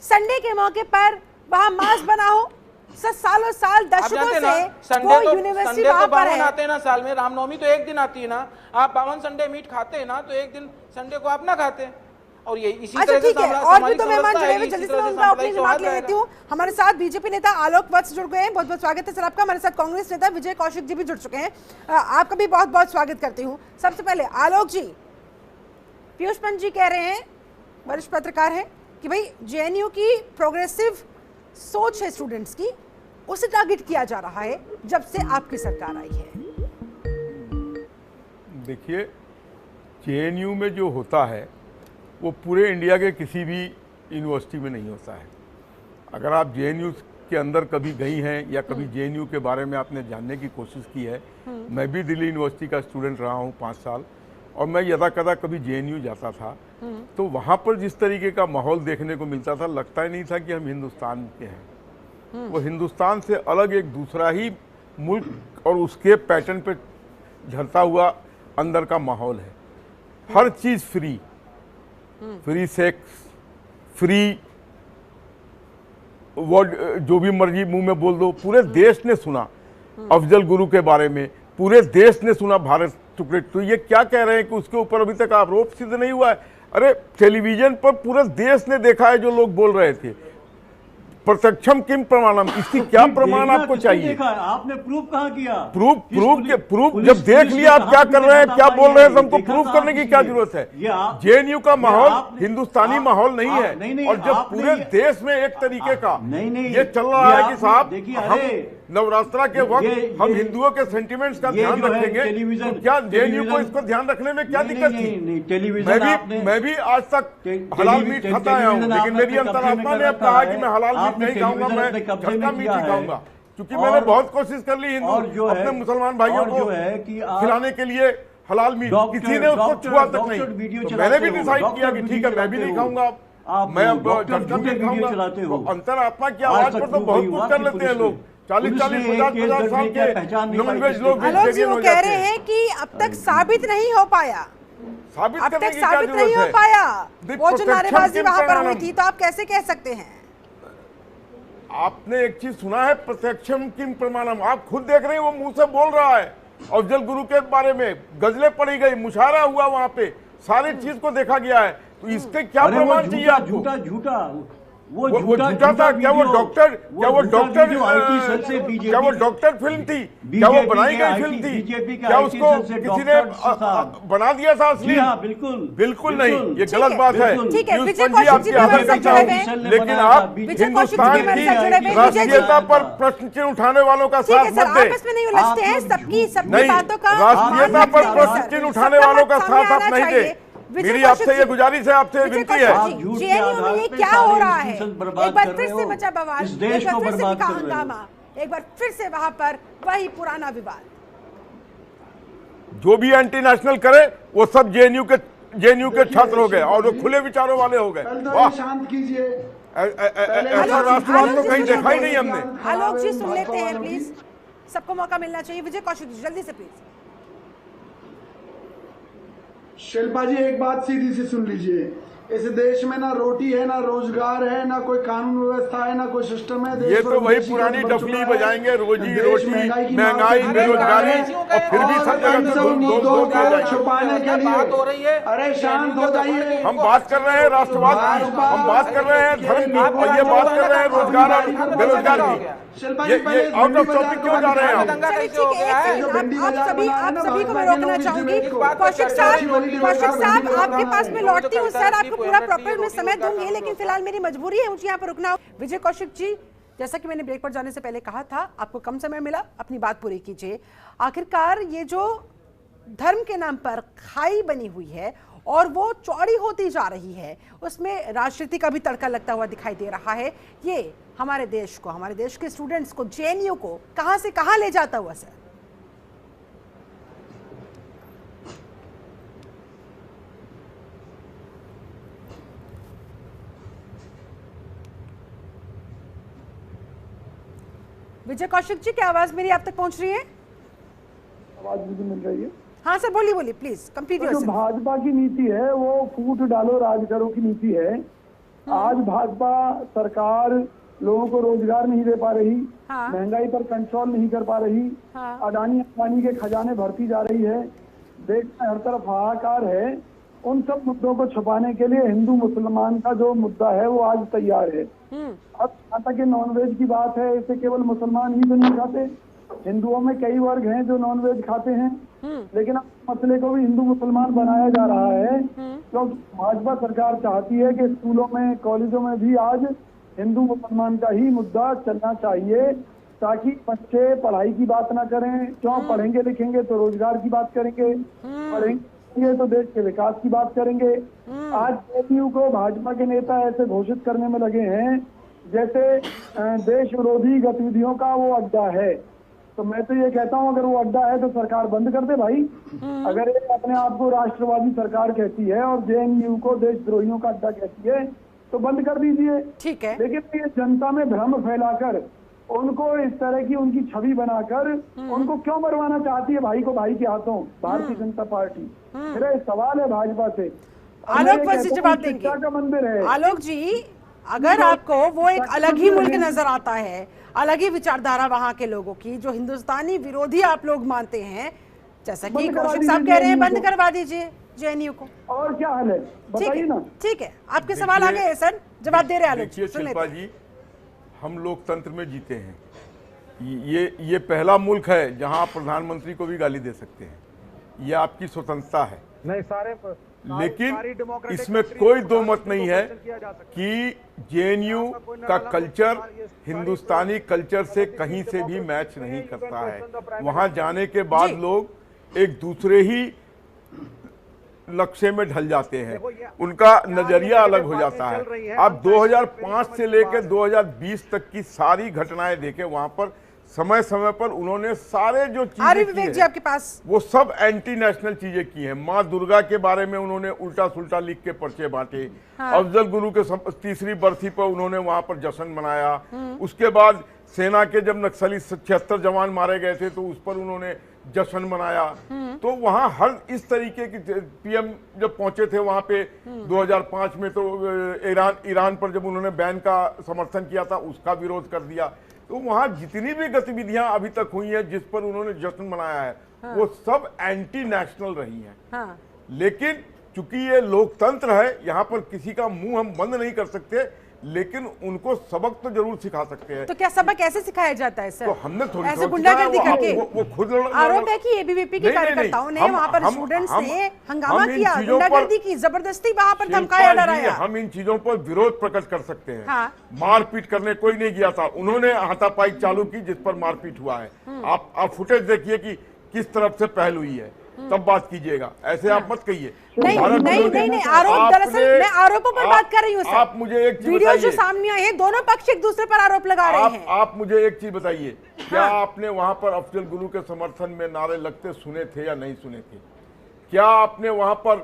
संडे के मौके पर वहां मांस बना हो? सालों साल दशकों से वो यूनिवर्सिटी वहां पर है। आते हैं ना साल में, रामनवमी तो एक दिन आती है ना, आप 52 संडे मीट खाते हैं ना, तो एक दिन संडे को आप ना खाते हैं। और ये इसी तरह से और भी तो मेहमान जुड़े हुए, जल्दी से मैं उनका अपनी बात ले लेती हूँ। हमारे साथ बीजेपी नेता आलोक वत्स जुड़ गए हैं, बहुत बहुत स्वागत है सर आपका। हमारे साथ कांग्रेस नेता विजय कौशिक जी भी जुड़ चुके हैं, आपका भी बहुत बहुत स्वागत करती हूँ। सबसे पहले आलोक जी, पीयूष पंत जी कह रहे हैं, वरिष्ठ पत्रकार है, कि भाई जेएनयू की प्रोग्रेसिव सोच है स्टूडेंट्स की, उसे टारगेट किया जा रहा है जब से आपकी सरकार आई है। देखिए, जेएनयू में जो होता है वो पूरे इंडिया के किसी भी यूनिवर्सिटी में नहीं होता है। अगर आप जेएनयू के अंदर कभी गई हैं या कभी जेएनयू के बारे में आपने जानने की कोशिश की है। मैं भी दिल्ली यूनिवर्सिटी का स्टूडेंट रहा हूँ 5 साल, और मैं यदा कदा कभी जेएनयू जाता था, तो वहाँ पर जिस तरीके का माहौल देखने को मिलता था, लगता ही नहीं था कि हम हिंदुस्तान के हैं। वो हिंदुस्तान से अलग एक दूसरा ही मुल्क और उसके पैटर्न पे झलता हुआ अंदर का माहौल है। हर चीज़ free, free sex, free word, जो भी मर्जी मुंह में बोल दो। पूरे देश ने सुना अफजल गुरु के बारे में, पूरे देश ने सुना भारत टुकड़े। तो ये क्या कह रहे हैं कि उसके ऊपर अभी तक आरोप सिद्ध नहीं हुआ है? अरे टेलीविजन पर पूरे देश ने देखा है जो लोग बोल रहे थे। प्रत्यक्षम किम प्रमाणम, इसकी क्या प्रमाण आपको चाहिए? देखा है? आपने प्रूफ कहाँ किया? प्रूफ जब देख लिया आप क्या कर रहे हैं, क्या बोल रहे हैं, तो हमको प्रूफ करने की क्या जरूरत है? जेएनयू का माहौल हिंदुस्तानी माहौल नहीं है। और जब पूरे देश में एक तरीके का ये चल रहा है कि साहब हम नवरात्रा के वक्त हम हिंदुओं के सेंटिमेंट्स का ध्यान रखेंगे, तो क्या जेएनयू को इसको ध्यान रखने में क्या दिक्कत थी? मैं भी आज तक हलाल मीट खाता आया हूँ, लेकिन मेरी अंतरात्मा ने अब कहा कि मैं हलाल मीट नहीं खाऊंगा, मैं झटका मीट ही खाऊंगा, क्योंकि मैंने बहुत कोशिश कर ली हिंदू अपने मुसलमान भाइयों को खिलाने के लिए हलाल मीट, किसी ने उसको छुआ तक नहीं। तो मैंने भी डिसाइड किया कि ठीक है, मैं भी नहीं खाऊंगा, मैं अब झटका मीट खाऊंगा। अंतरात्मा की आवाज पर तो बहुत कुछ कर लेते हैं लोग। 40-40, 50-50 साल के नॉनवेज लोग आलोक जी वो कह रहे हैं कि अब तक साबित नहीं हो पाया, अब तक साबित नहीं हो पाया वो जो नारेबाजी वहां पर हुई थी, तो आप कैसे कह सकते हैं? आपने एक चीज सुना है, प्रत्यक्षम किम प्रमाणम? आप खुद देख रहे हैं वो मुंह से बोल रहा है। अफजल गुरु के बारे में गजलें पढ़ी गई, मुशायरा हुआ, वहां पे सारी चीज को देखा गया है। तो इसके क्या प्रमाण चाहिए आपको? झूठा वो झूठा था? क्या वो डॉक्टर फिल्म थी? क्या वो बनाई गई फिल्म थी? क्या उसको किसी ने बना दिया था असली? बिल्कुल नहीं, ये गलत बात है। लेकिन आप हिंदुस्तान की राष्ट्रीयता पर प्रश्न चिन्ह उठाने वालों का साथ मत दें। राष्ट्रीयता पर प्रश्न चिन्ह उठाने वालों का साथ आप नहीं दें। मेरी आपसे ये गुजारिश है, आपसे विनती है। जेएनयू में ये क्या हो रहा है? एक बार फिर से मचा बवाल, एक बार फिर से दिखा हंगामा, एक बार फिर से वहां पर वही पुराना विवाद। जो भी एंटी नेशनल करे वो सब जेएनयू के छात्र हो गए और वो खुले विचारों वाले हो गए। वाह, शांत कीजिए। ऐसा राष्ट्रवाद तो कहीं देखा ही नहीं हमने। आलोक जी सुन लेते हैं प्लीज, सबको मौका मिलना चाहिए। विजय कौशिक जी जल्दी से प्लीज। शिल्पा जी एक बात सीधी सी सुन लीजिए, इस देश में ना रोटी है, ना रोजगार है, ना कोई कानून व्यवस्था है, ना कोई सिस्टम है। ये तो वही पुरानी डफली बजाएंगे, रोजी रोटी, महंगाई, बेरोजगारी, और फिर भी सब जगह छुपाने के लिए। अरे शांत हो जाइए। हम बात कर रहे हैं राष्ट्रवाद की, हम बात कर रहे हैं धर्म की, और ये बात कर रहे हैं रोजगार और बेरोजगार की। ये आउट ऑफ टॉपिक क्यों जा रहे हैं? आप सभी को मैं रोकना चाहूंगी। कौशिक साहब आपके पास में लौटती हूँ सर, आपको पूरा प्रॉपर मैं समय दूंगी, लेकिन फिलहाल मेरी मजबूरी है मुझे यहाँ पर रुकना। विजय कौशिक जी, जैसा कि मैंने ब्रेक पर जाने से पहले कहा था, आपको कम समय मिला, अपनी बात पूरी कीजिए। आखिरकार ये जो धर्म के नाम पर खाई बनी हुई है और वो चौड़ी होती जा रही है, उसमें राजनीति का भी तड़का लगता हुआ दिखाई दे रहा है। ये हमारे देश को, हमारे देश के स्टूडेंट्स को, जेएनयू को कहां से कहां ले जाता हुआ सर? विजय कौशिक जी, क्या आवाज मेरी आप तक पहुंच रही है? आवाज मुझे मिल रही है। हाँ सर, बोलिए बोलिए प्लीज, कंप्लीट। जो भाजपा की नीति है वो फूट डालो राज करो की नीति है। आज भाजपा सरकार लोगों को रोजगार नहीं दे पा रही, महंगाई पर कंट्रोल नहीं कर पा रही, अडानी अंबानी के खजाने भरती जा रही है, देश में हर तरफ हाहाकार है। उन सब मुद्दों को छुपाने के लिए हिंदू मुसलमान का जो मुद्दा है वो आज तैयार है। अब जहाँ तक नॉनवेज की बात है, इसे केवल मुसलमान ही तो नहीं खाते, हिंदुओं में कई वर्ग हैं जो नॉनवेज खाते हैं, लेकिन अब मसले को भी हिंदू मुसलमान बनाया जा रहा है। क्योंकि भाजपा सरकार चाहती है कि स्कूलों में, कॉलेजों में भी आज हिंदू मुसलमान का ही मुद्दा चलना चाहिए, ताकि बच्चे पढ़ाई की बात ना करें। क्यों? पढ़ेंगे लिखेंगे तो रोजगार की बात करेंगे, पढ़ेंगे तो देश के विकास की बात करेंगे। आज जेएनयू को भाजपा के नेता ऐसे घोषित करने में लगे हैं जैसे देश विरोधी गतिविधियों का वो अड्डा है। तो मैं तो ये कहता हूँ अगर वो अड्डा है तो सरकार बंद कर दे भाई। अगर ये अपने आप को राष्ट्रवादी सरकार कहती है और जेएनयू को देशद्रोहियों का अड्डा कहती है तो बंद कर दीजिए। ठीक है। लेकिन ये जनता में भ्रम फैलाकर उनको इस तरह की उनकी छवि बनाकर उनको क्यों मरवाना चाहती है भाई को भाई के हाथों भारतीय जनता पार्टी? मेरा सवाल है भाजपा से। आलोक वैसे जवाब देंगे। का मंदिर है आलोक जी, अगर आपको वो एक अलग ही मुल्क नजर आता है, अलग ही विचारधारा वहां के लोगों की, जो हिंदुस्तानी विरोधी आप लोग मानते हैं, जैसा कि कौशिक साहब कह रहे हैं, बंद करवा दीजिए जेएनयू को। और क्या हाल है बताइए ना। ठीक है, आपके सवाल आ गए सर, जवाब दे रहे हैं आलोक। शिल्पा जी, हम लोकतंत्र में जीते हैं। ये पहला मुल्क है जहां आप प्रधानमंत्री को भी गाली दे सकते हैं, ये आपकी स्वतंत्रता है। नहीं सारे लेकिन इसमें कोई दो मत नहीं है कि जेएनयू का कल्चर हिंदुस्तानी कल्चर से कहीं से भी मैच नहीं करता है। वहां जाने के बाद लोग एक दूसरे ही लक्ष्य में ढल जाते हैं, उनका नजरिया अलग हो जाता है। आप 2005 से लेकर 2020 तक की सारी घटनाएं देखें, वहां पर समय समय पर उन्होंने सारे जो चीजें विवेक जी आपके पास वो सब एंटी नेशनल चीजें की हैं। माँ दुर्गा के बारे में उन्होंने उल्टा सुल्टा लिख के पर्चे बांटे। अफजल गुरु के तीसरी बरसी पर उन्होंने वहां पर जश्न मनाया। उसके बाद सेना के जब नक्सली 76 जवान मारे गए थे तो उस पर उन्होंने जश्न मनाया। तो वहां हर इस तरीके की पीएम जब पहुंचे थे वहां पे 2005 में, तो ईरान पर जब उन्होंने बैन का समर्थन किया था उसका विरोध कर दिया। तो वहां जितनी भी गतिविधियां अभी तक हुई हैं जिस पर उन्होंने जश्न मनाया है वो सब एंटी नेशनल रही हैं। लेकिन चूंकि ये लोकतंत्र है, यहाँ पर किसी का मुंह हम बंद नहीं कर सकते, लेकिन उनको सबक तो जरूर सिखा सकते हैं। तो क्या सबक ऐसे सिखाया जाता है सर? तो हमने थोड़ी ऐसे गुंडागर्दी करके वो खुद आरोप है कि एबीवीपी के कार्यकर्ताओं ने वहां पर स्टूडेंट्स ने हंगामा किया, गुंडागर्दी की, जबरदस्ती वहां पर धमकाया डराया। हम इन चीजों पर विरोध प्रकट कर सकते हैं। मारपीट करने कोई नहीं गया था, उन्होंने हाथापाई चालू की जिस पर मारपीट हुआ है। आप फुटेज देखिए कि किस तरफ से पहल हुई है, तब बात कीजिएगा, ऐसे आप मत कहिए। नहीं, आरोप, दरअसल मैं आरोपों पर बात कर रही हूँ सर। आप मुझे एक चीज वीडियो जो सामने आए हैं, दोनों पक्ष एक दूसरे पर आरोप लगा रहे हैं। आप मुझे एक चीज बताइए, क्या आपने वहां पर अफजल गुरु के समर्थन में नारे लगते सुने थे या नहीं सुने थे? क्या आपने वहां पर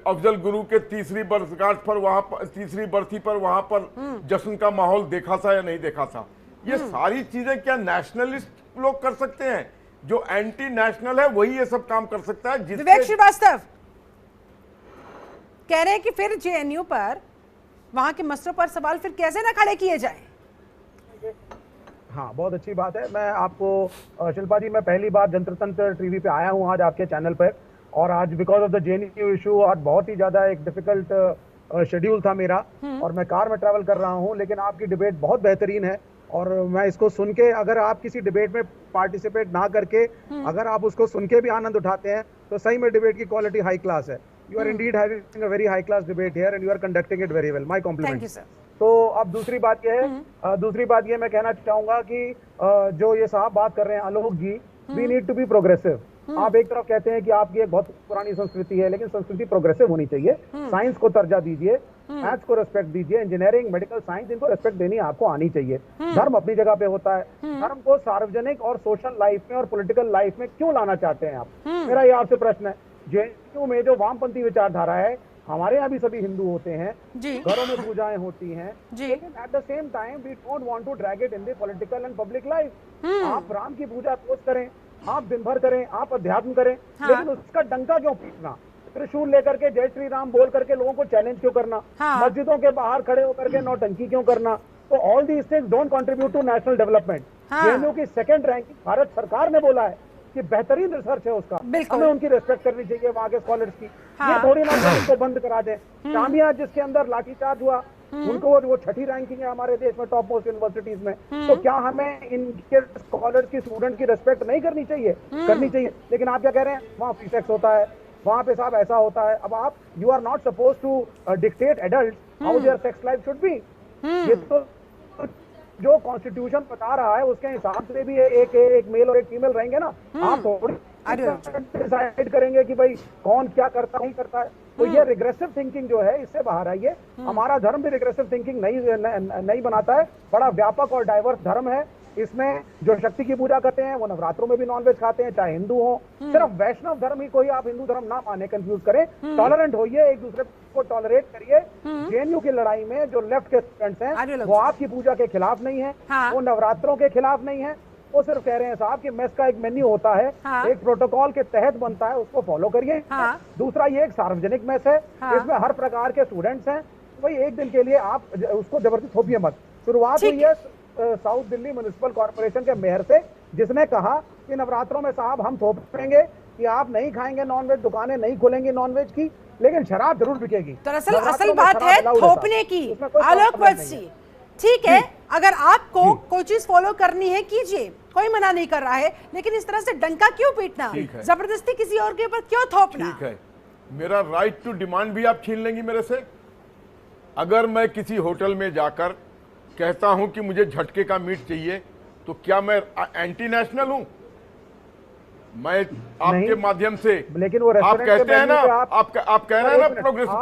अफजल गुरु के तीसरी बरसगांठ पर, वहां पर तीसरी बरसी पर वहां पर जश्न का माहौल देखा था या नहीं देखा था? ये सारी चीजें क्या नेशनलिस्ट लोग कर सकते हैं? जो एंटी नेशनल है वही ये सब काम कर सकता है। विवेक श्रीवास्तव कह रहे हैं कि फिर जेएनयू पर, वहां के मसलों पर सवाल फिर कैसे ना खड़े किए जाएं? हाँ, बहुत अच्छी बात है। मैं आपको शिल्पा जी, मैं पहली बार जनता तंत्र टीवी पे आया हूँ आज आपके चैनल पर, और आज because of the JNU issue आज बहुत ही ज्यादा एक डिफिकल्ट शेड्यूल था मेरा, और मैं कार में ट्रैवल कर रहा हूँ। लेकिन आपकी डिबेट बहुत बेहतरीन है, और मैं इसको सुन के, अगर आप किसी डिबेट में पार्टिसिपेट ना करके अगर आप उसको सुन के भी आनंद उठाते हैं तो सही में डिबेट की क्वालिटी हाई क्लास है। You are indeed having a very high class debate here and you are conducting it very well. My compliments. तो अब दूसरी बात यह है, दूसरी बात ये मैं कहना चाहूंगा कि जो ये साहब बात कर रहे हैं Alok ji, we need to be progressive. आप एक तरफ कहते हैं कि आपकी एक बहुत पुरानी संस्कृति है, लेकिन संस्कृति प्रोग्रेसिव होनी चाहिए। साइंस को दर्जा दीजिए, मैथ्स को रेस्पेक्ट दीजिए, इंजीनियरिंग, मेडिकल साइंस, इनको रेस्पेक्ट देनी आपको आनी चाहिए। धर्म अपनी जगह पे होता है। धर्म को सार्वजनिक और सोशल लाइफ में और पॉलिटिकल लाइफ में क्यों लाना चाहते हैं आप? मेरा ये आपसे प्रश्न है। जेएनयू में जो वामपंथी विचारधारा है, हमारे यहाँ भी सभी हिंदू होते हैं, घरों में पूजाएं होती हैं, लेकिन at the same time we don't want to drag it in the political and public life. आप राम की पूजा रोज करें, आप दिन भर करें, आप अध्यात्म करें, लेकिन उसका डंका क्यों पीटना? त्रिशूल लेकर के जय श्री राम बोल करके लोगों को चैलेंज क्यों करना? मस्जिदों के बाहर खड़े होकर के नौटंकी क्यों करना? तो all these things don't contribute to national development. JNU की सेकंड रैंकिंग भारत सरकार ने बोला है कि बेहतरीन रिसर्च है उसका, हमें उनकी रेस्पेक्ट करनी चाहिए, वहां के स्कॉलर्स की। ये थोड़ी ना उनको बंद करा दें। जामिया जिसके अंदर लाठीचार्ज हुआ, उनको वो छठी रैंकिंग है हमारे देश में टॉप मोस्ट यूनिवर्सिटीज में, तो क्या हमें इनके स्कॉलर्स की, स्टूडेंट की रेस्पेक्ट नहीं करनी चाहिए? करनी चाहिए। लेकिन आप क्या कह रहे हैं, वहाँ फ्री सेक्स होता है, वहाँ पे साहब ऐसा होता है। अब आप, you are not suppose to dictate adult how their sex life should be. ये तो जो कॉन्स्टिट्यूशन बता रहा है उसके हिसाब से भी एक मेल और एक फीमेल रहेंगे ना। आप थोड़ी डिसाइड करेंगे कि भाई कौन क्या करता नहीं करता है। तो ये रिग्रेसिव थिंकिंग जो है इससे बाहर आइए। हमारा धर्म भी रिग्रेसिव थिंकिंग नहीं बनाता है, बड़ा व्यापक और डाइवर्स धर्म है। इसमें जो शक्ति की पूजा करते हैं वो नवरात्रों में भी नॉनवेज खाते हैं, चाहे हिंदू हो। सिर्फ वैष्णव धर्म ही कोई आप हिंदू धर्म ना माने, कंफ्यूज करें। टॉलरेंट होइए, एक दूसरे को टॉलरेट करिए। जेएनयू की लड़ाई में जो लेफ्ट के स्टूडेंट्स हैं वो आपकी पूजा के खिलाफ नहीं है, वो नवरात्रों के खिलाफ नहीं है। वो सिर्फ कह रहे हैं साहब कि मेस का एक मेन्यू होता है, एक प्रोटोकॉल के तहत बनता है, उसको फॉलो करिए। दूसरा, ये एक सार्वजनिक मेस है, इसमें हर प्रकार के स्टूडेंट्स हैं। वही एक दिन के लिए आप उसको जबरदस्ती थोपिए मत। शुरुआत हुई है साउथ दिल्ली म्युनिसिपल कॉर्पोरेशन के मेयर से, जिसने कहा कि नवरात्रों में साहब हम थोपेंगे कि आप नहीं खाएंगे नॉनवेज, दुकानें नहीं खोलेंगे नॉनवेज की, लेकिन शराब जरूर बिकेगी। दरअसल असल बात है थोपने की। आलोक वत्सी, ठीक है, अगर आपको कोई चीज फॉलो करनी है कीजिए, कोई मना नहीं कर रहा है, लेकिन इस तरह से डंका क्यों पीटना, जबरदस्ती किसी और के ऊपर क्यों थोपना? ठीक है, मेरा राइट टू डिमांड भी आप छीन लेंगी मेरे से। अगर मैं किसी होटल में जाकर कहता हूं कि मुझे झटके का मीट चाहिए, तो क्या मैं एंटी नेशनल हूं? मैं आपके माध्यम से, लेकिन वो आप कहते हैं ना, आप कह रहे हैं ना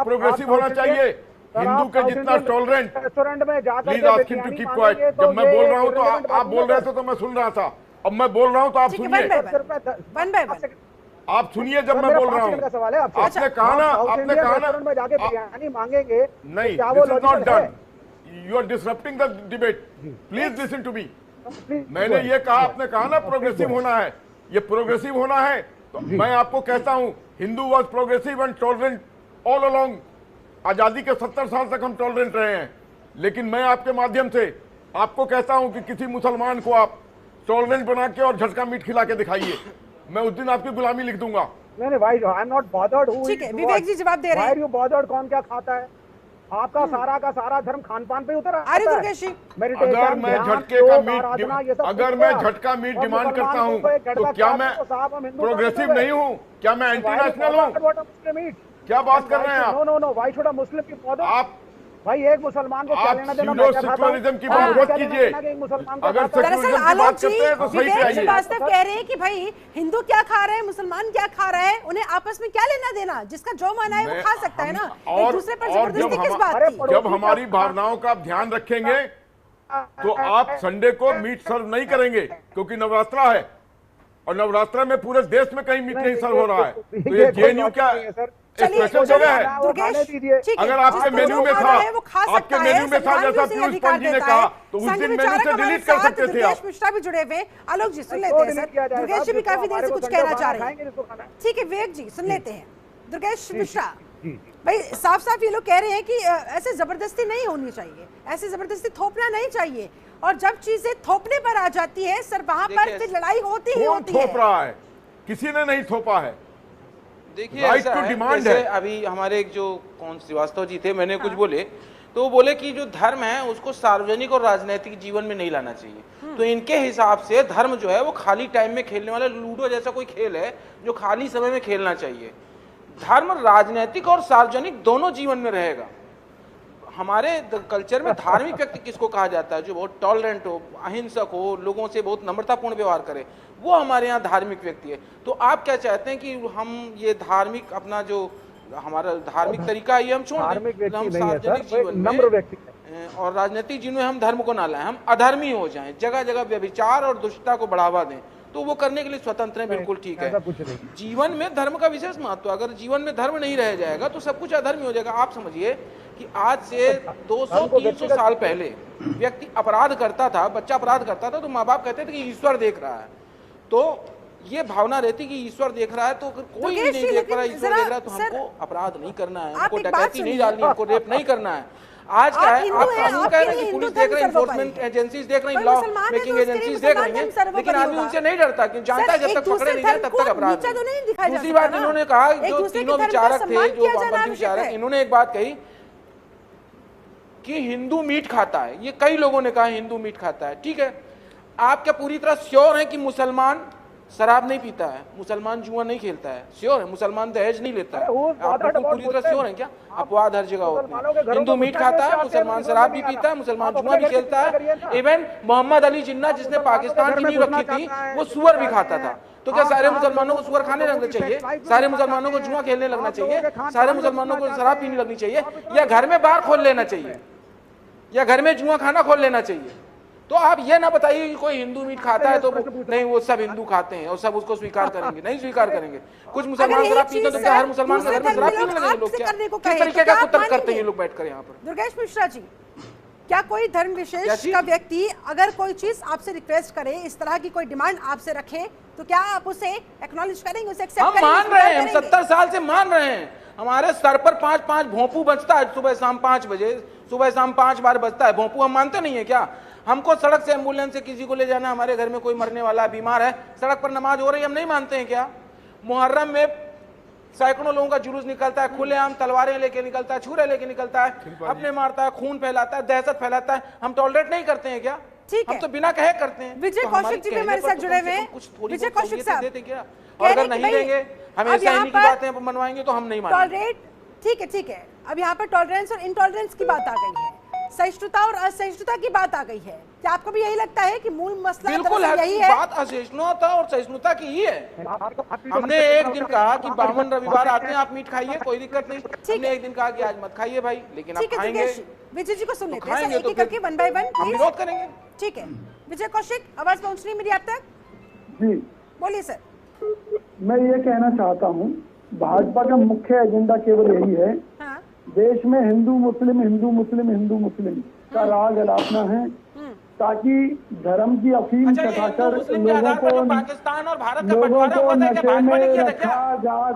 प्रोग्रेसिव होना चाहिए, हिंदू के जितना टॉलरेंट। रेस्टोरेंट में जाकर please ask him to keep quiet. जब मैं बोल रहा हूं तो आप बोल रहे थे तो मैं सुन रहा था, अब मैं बोल रहा हूं तो आप सुनिए। आप सुनिए, जब मैं बोल रहा हूं। आपने कहा ना, आपने कहा ना बिरयानी मांगेंगे, नहीं, this is not done, you are disrupting the debate, please listen to me. मैंने ये कहा, आपने कहा ना प्रोग्रेसिव होना है, ये प्रोग्रेसिव होना है, तो मैं आपको कहता हूं Hindu was progressive and tolerant all along. आजादी के 70 साल तक हम टॉलरेंट रहे हैं, लेकिन मैं आपके माध्यम से आपको कहता हूं कि किसी मुसलमान को आप टॉलरेंट बना के और झटका मीट खिला के दिखाइए, मैं उस दिन आपकी गुलामी लिख दूंगा। नहीं भाई, आई एम नॉट बॉदर्ड। ठीक है, विवेक जी जवाब दे रहे हैं। Why are you bothered? कौन क्या खाता है? आपका सारा का सारा धर्म खान पान पे उतर आता है। अगर मैं झटके का मीट, अगर मैं झटका मीट डिमांड करता हूं, तो क्या मैं प्रोग्रेसिव नहीं हूं? क्या मैं एंटी नेशनल हूं? क्या बात कर रहे हैं आप? No, why should a Muslim be bothered? आप भाई एक मुसलमान को क्या लेना देना? सेक्युलरिज्म की बात मत कीजिए। अगर सेक्युलरिज्म की बात करते हैं तो सही से आइए। श्रीवास्तव कह रहे हैं कि भाई हिंदू क्या खा रहे हैं, मुसलमान क्या खा रहे हैं, उन्हें आपस में क्या लेना देना, जिसका जो माना है वो खा सकता है ना, एक दूसरे पर जबरदस्ती किस बात की? जब हमारी भावनाओं का आप ध्यान रखेंगे तो आप संडे को मीट सर्व नहीं करेंगे, क्योंकि नवरात्रा है और नवरात्रा में पूरे देश में कहीं मीट नहीं सर्व हो रहा है। तो ये जेएनयू क्या स्पेशल जगह है? अगर आपके मेन्यू में था, आपके मेन्यू में था जैसा पीयूष पंत जी ने कहा, तो उस दिन मेन्यू से डिलीट कर सकते थे आप। मिश्रा भी जुड़े हुए, आलोक जी सुन लेते हैं सर, दुर्गेश जी भी काफी देर से कुछ कहना चाह रहे हैं। ठीक है विवेक जी सुन लेते हैं। दुर्गेश मिश्रा भाई, साफ साफ ये लोग कह रहे हैं कि ऐसे जबरदस्ती नहीं होनी चाहिए, ऐसे जबरदस्ती थोपना नहीं चाहिए, और जब चीजें थोपने पर आ जाती है सर, वहां पर फिर लड़ाई होती ही होती है। थोप रहा है? किसी ने नहीं थोपा है। देखिए ऐसा है, जैसे अभी हमारे एक जो कौन श्रीवास्तव जी थे, मैंने कुछ बोले तो वो बोले कि जो धर्म है उसको सार्वजनिक और राजनीतिक जीवन में नहीं लाना चाहिए। तो इनके हिसाब से धर्म जो है वो खाली टाइम में खेलने वाला लूडो जैसा कोई खेल है जो खाली समय में खेलना चाहिए। धर्म राजनीतिक और सार्वजनिक दोनों जीवन में रहेगा। हमारे कल्चर में धार्मिक व्यक्ति किसको कहा जाता है? जो बहुत टॉलरेंट हो, अहिंसक हो, लोगों से बहुत नम्रतापूर्ण व्यवहार करे, वो हमारे यहाँ धार्मिक व्यक्ति है। तो आप क्या चाहते हैं कि हम ये धार्मिक अपना जो हमारा धार्मिक तरीका है ये हम छोड़ दें, हम सार्वजनिक जीवन में और राजनीतिक जीवन में हम धर्म को ना लाएं, हम अधर्मी हो जाएं, जगह जगह व्यभिचार और दुष्टता को बढ़ावा दें, तो वो करने के लिए स्वतंत्र है, बिल्कुल ठीक है। जीवन में धर्म का विशेष महत्व, अगर जीवन में धर्म नहीं रह जाएगा तो सब कुछ अधर्मी हो जाएगा। आप समझिए कि आज से 200-300 साल पहले व्यक्ति अपराध करता था, बच्चा अपराध करता था तो माँ बाप कहते थे कि ईश्वर देख रहा है, तो ये भावना रहती कि ईश्वर देख रहा है, तो अगर कोई भी नहीं देख रहा, ईश्वर देख रहा है, तो हमको अपराध नहीं करना है, हमको डकैती नहीं डालनी, हमको रेप नहीं करना है। आज क्या है, आप कानून कह रहे हैं कि पुलिस देख रही है, इन्फोर्समेंट एजेंसीज देख रही, लॉ मेकिंग एजेंसीज देख रही हैं, लेकिन आदमी उनसे नहीं डरता, क्योंकि जानता है जब तक पकड़े नहीं जाए तब तक अपराध नहीं। दूसरी बात इन्होंने कहा, जो तीनों विचारक थे, जो वामपंथी विचारक, इन्होंने एक बात कही कि हिंदू मीट खाता है। ये कई लोगों ने कहा हिंदू मीट खाता है, ठीक है। आप क्या पूरी तरह श्योर हैं कि मुसलमान शराब नहीं पीता है, मुसलमान जुआ नहीं खेलता है, श्योर है, मुसलमान दहेज नहीं लेता है, आप बिल्कुल पूरी तरह श्योर हैं क्या? अपवाद हर जगह होते हैं। हिंदू मीट खाता है, मुसलमान शराब भी पीता है, मुसलमान जुआ भी खेलता है। इवन मोहम्मद अली जिन्ना जिसने पाकिस्तान की नींव रखी थी, वो सुअर भी खाता था। तो क्या सारे मुसलमानों को सुअर खाने लगना चाहिए? सारे मुसलमानों को जुआ खेलने लगना चाहिए? सारे मुसलमानों को शराब पीने लगनी चाहिए? या घर में बार खोल लेना चाहिए? या घर में जुआ खाना खोल लेना चाहिए? तो आप ये ना बताइए कि कोई हिंदू मीट खाता है तो नहीं, वो सब हिंदू खाते हैं और सब उसको स्वीकार करेंगे। नहीं स्वीकार करेंगे। कुछ मुसलमान शराब पीते तो क्या हर मुसलमान के घर में शराब पीने लगेंगे लोग? क्या किस तरीके का कुतर्क करते हैं ये लोग बैठकर यहाँ पर? दुर्गेश मिश्रा जी, क्या कोई धर्म विशेष का व्यक्ति अगर कोई चीज आपसे रिक्वेस्ट करे, इस तरह की कोई डिमांड आपसे रखे, तो क्या आप उसे एक्नॉलेज करेंगे, उसे एक्सेप्ट करेंगे? हम मान रहे हैं, हम 70 साल से मान रहे हैं। हमारे सर पर 5-5 भोंपू बजता है सुबह शाम 5 बजे, सुबह शाम 5 बार बजता है भोंपू। हम मानते नहीं है क्या? हमको सड़क से एम्बुलेंस से किसी को ले जाना, हमारे घर में कोई मरने वाला बीमार है, सड़क पर नमाज हो रही है, हम नहीं मानते हैं क्या? मुहर्रम में सैकड़ों लोगों का जुलूस निकलता है, खुलेआम तलवारें लेके निकलता है, छुरे लेके निकलता है, अपने मारता है, खून फैलाता है, दहशत फैलाता है, हम टॉलरेट नहीं करते हैं क्या? हम तो बिना कहे करते हैं। विजय कौशिक जी भी हमारे साथ जुड़े हुए हैं। विजय कौशिक साहब देते क्या? और अगर नहीं देंगे, हमेशा इन्हीं की बातें मनवाएंगे तो हम नहीं मानेंगे। टॉलरेट ठीक है। अब यहाँ पर टॉलरेंस और इनटॉलरेंस की बात आ गई है, सहिष्णुता और असहिष्णुता की बात आ गई है। क्या आपको भी यही लगता है कि मूल मसला बिल्कुल यही है? बात असहिष्णुता और सहिष्णुता की ही है। हमने एक दिन कहा कि 52 रविवार आते हैं, आप मीट खाइए, कोई दिक्कत नहीं। हमने एक दिन कहा कि आज मत खाइए भाई, लेकिन आप खाएंगे। विजय जी को सुन लेते हैं, खाएंगे तो एक करके 1 by 1 हम विरोध करेंगे। ठीक है, विजय कौशिक, आवाज पहुंच रही है मेरी आप तक? जी बोलिए सर। मैं ये कहना चाहता हूँ, भाजपा का मुख्य एजेंडा केवल यही है, हाँ। देश में हिंदू मुस्लिम का राग अलापना है, ताकि धर्म की अफीम चढ़ाकर लोगों को पाकिस्तान और भारत का बंटवारा हुआ था क्या? भाजपा ने किया था क्या?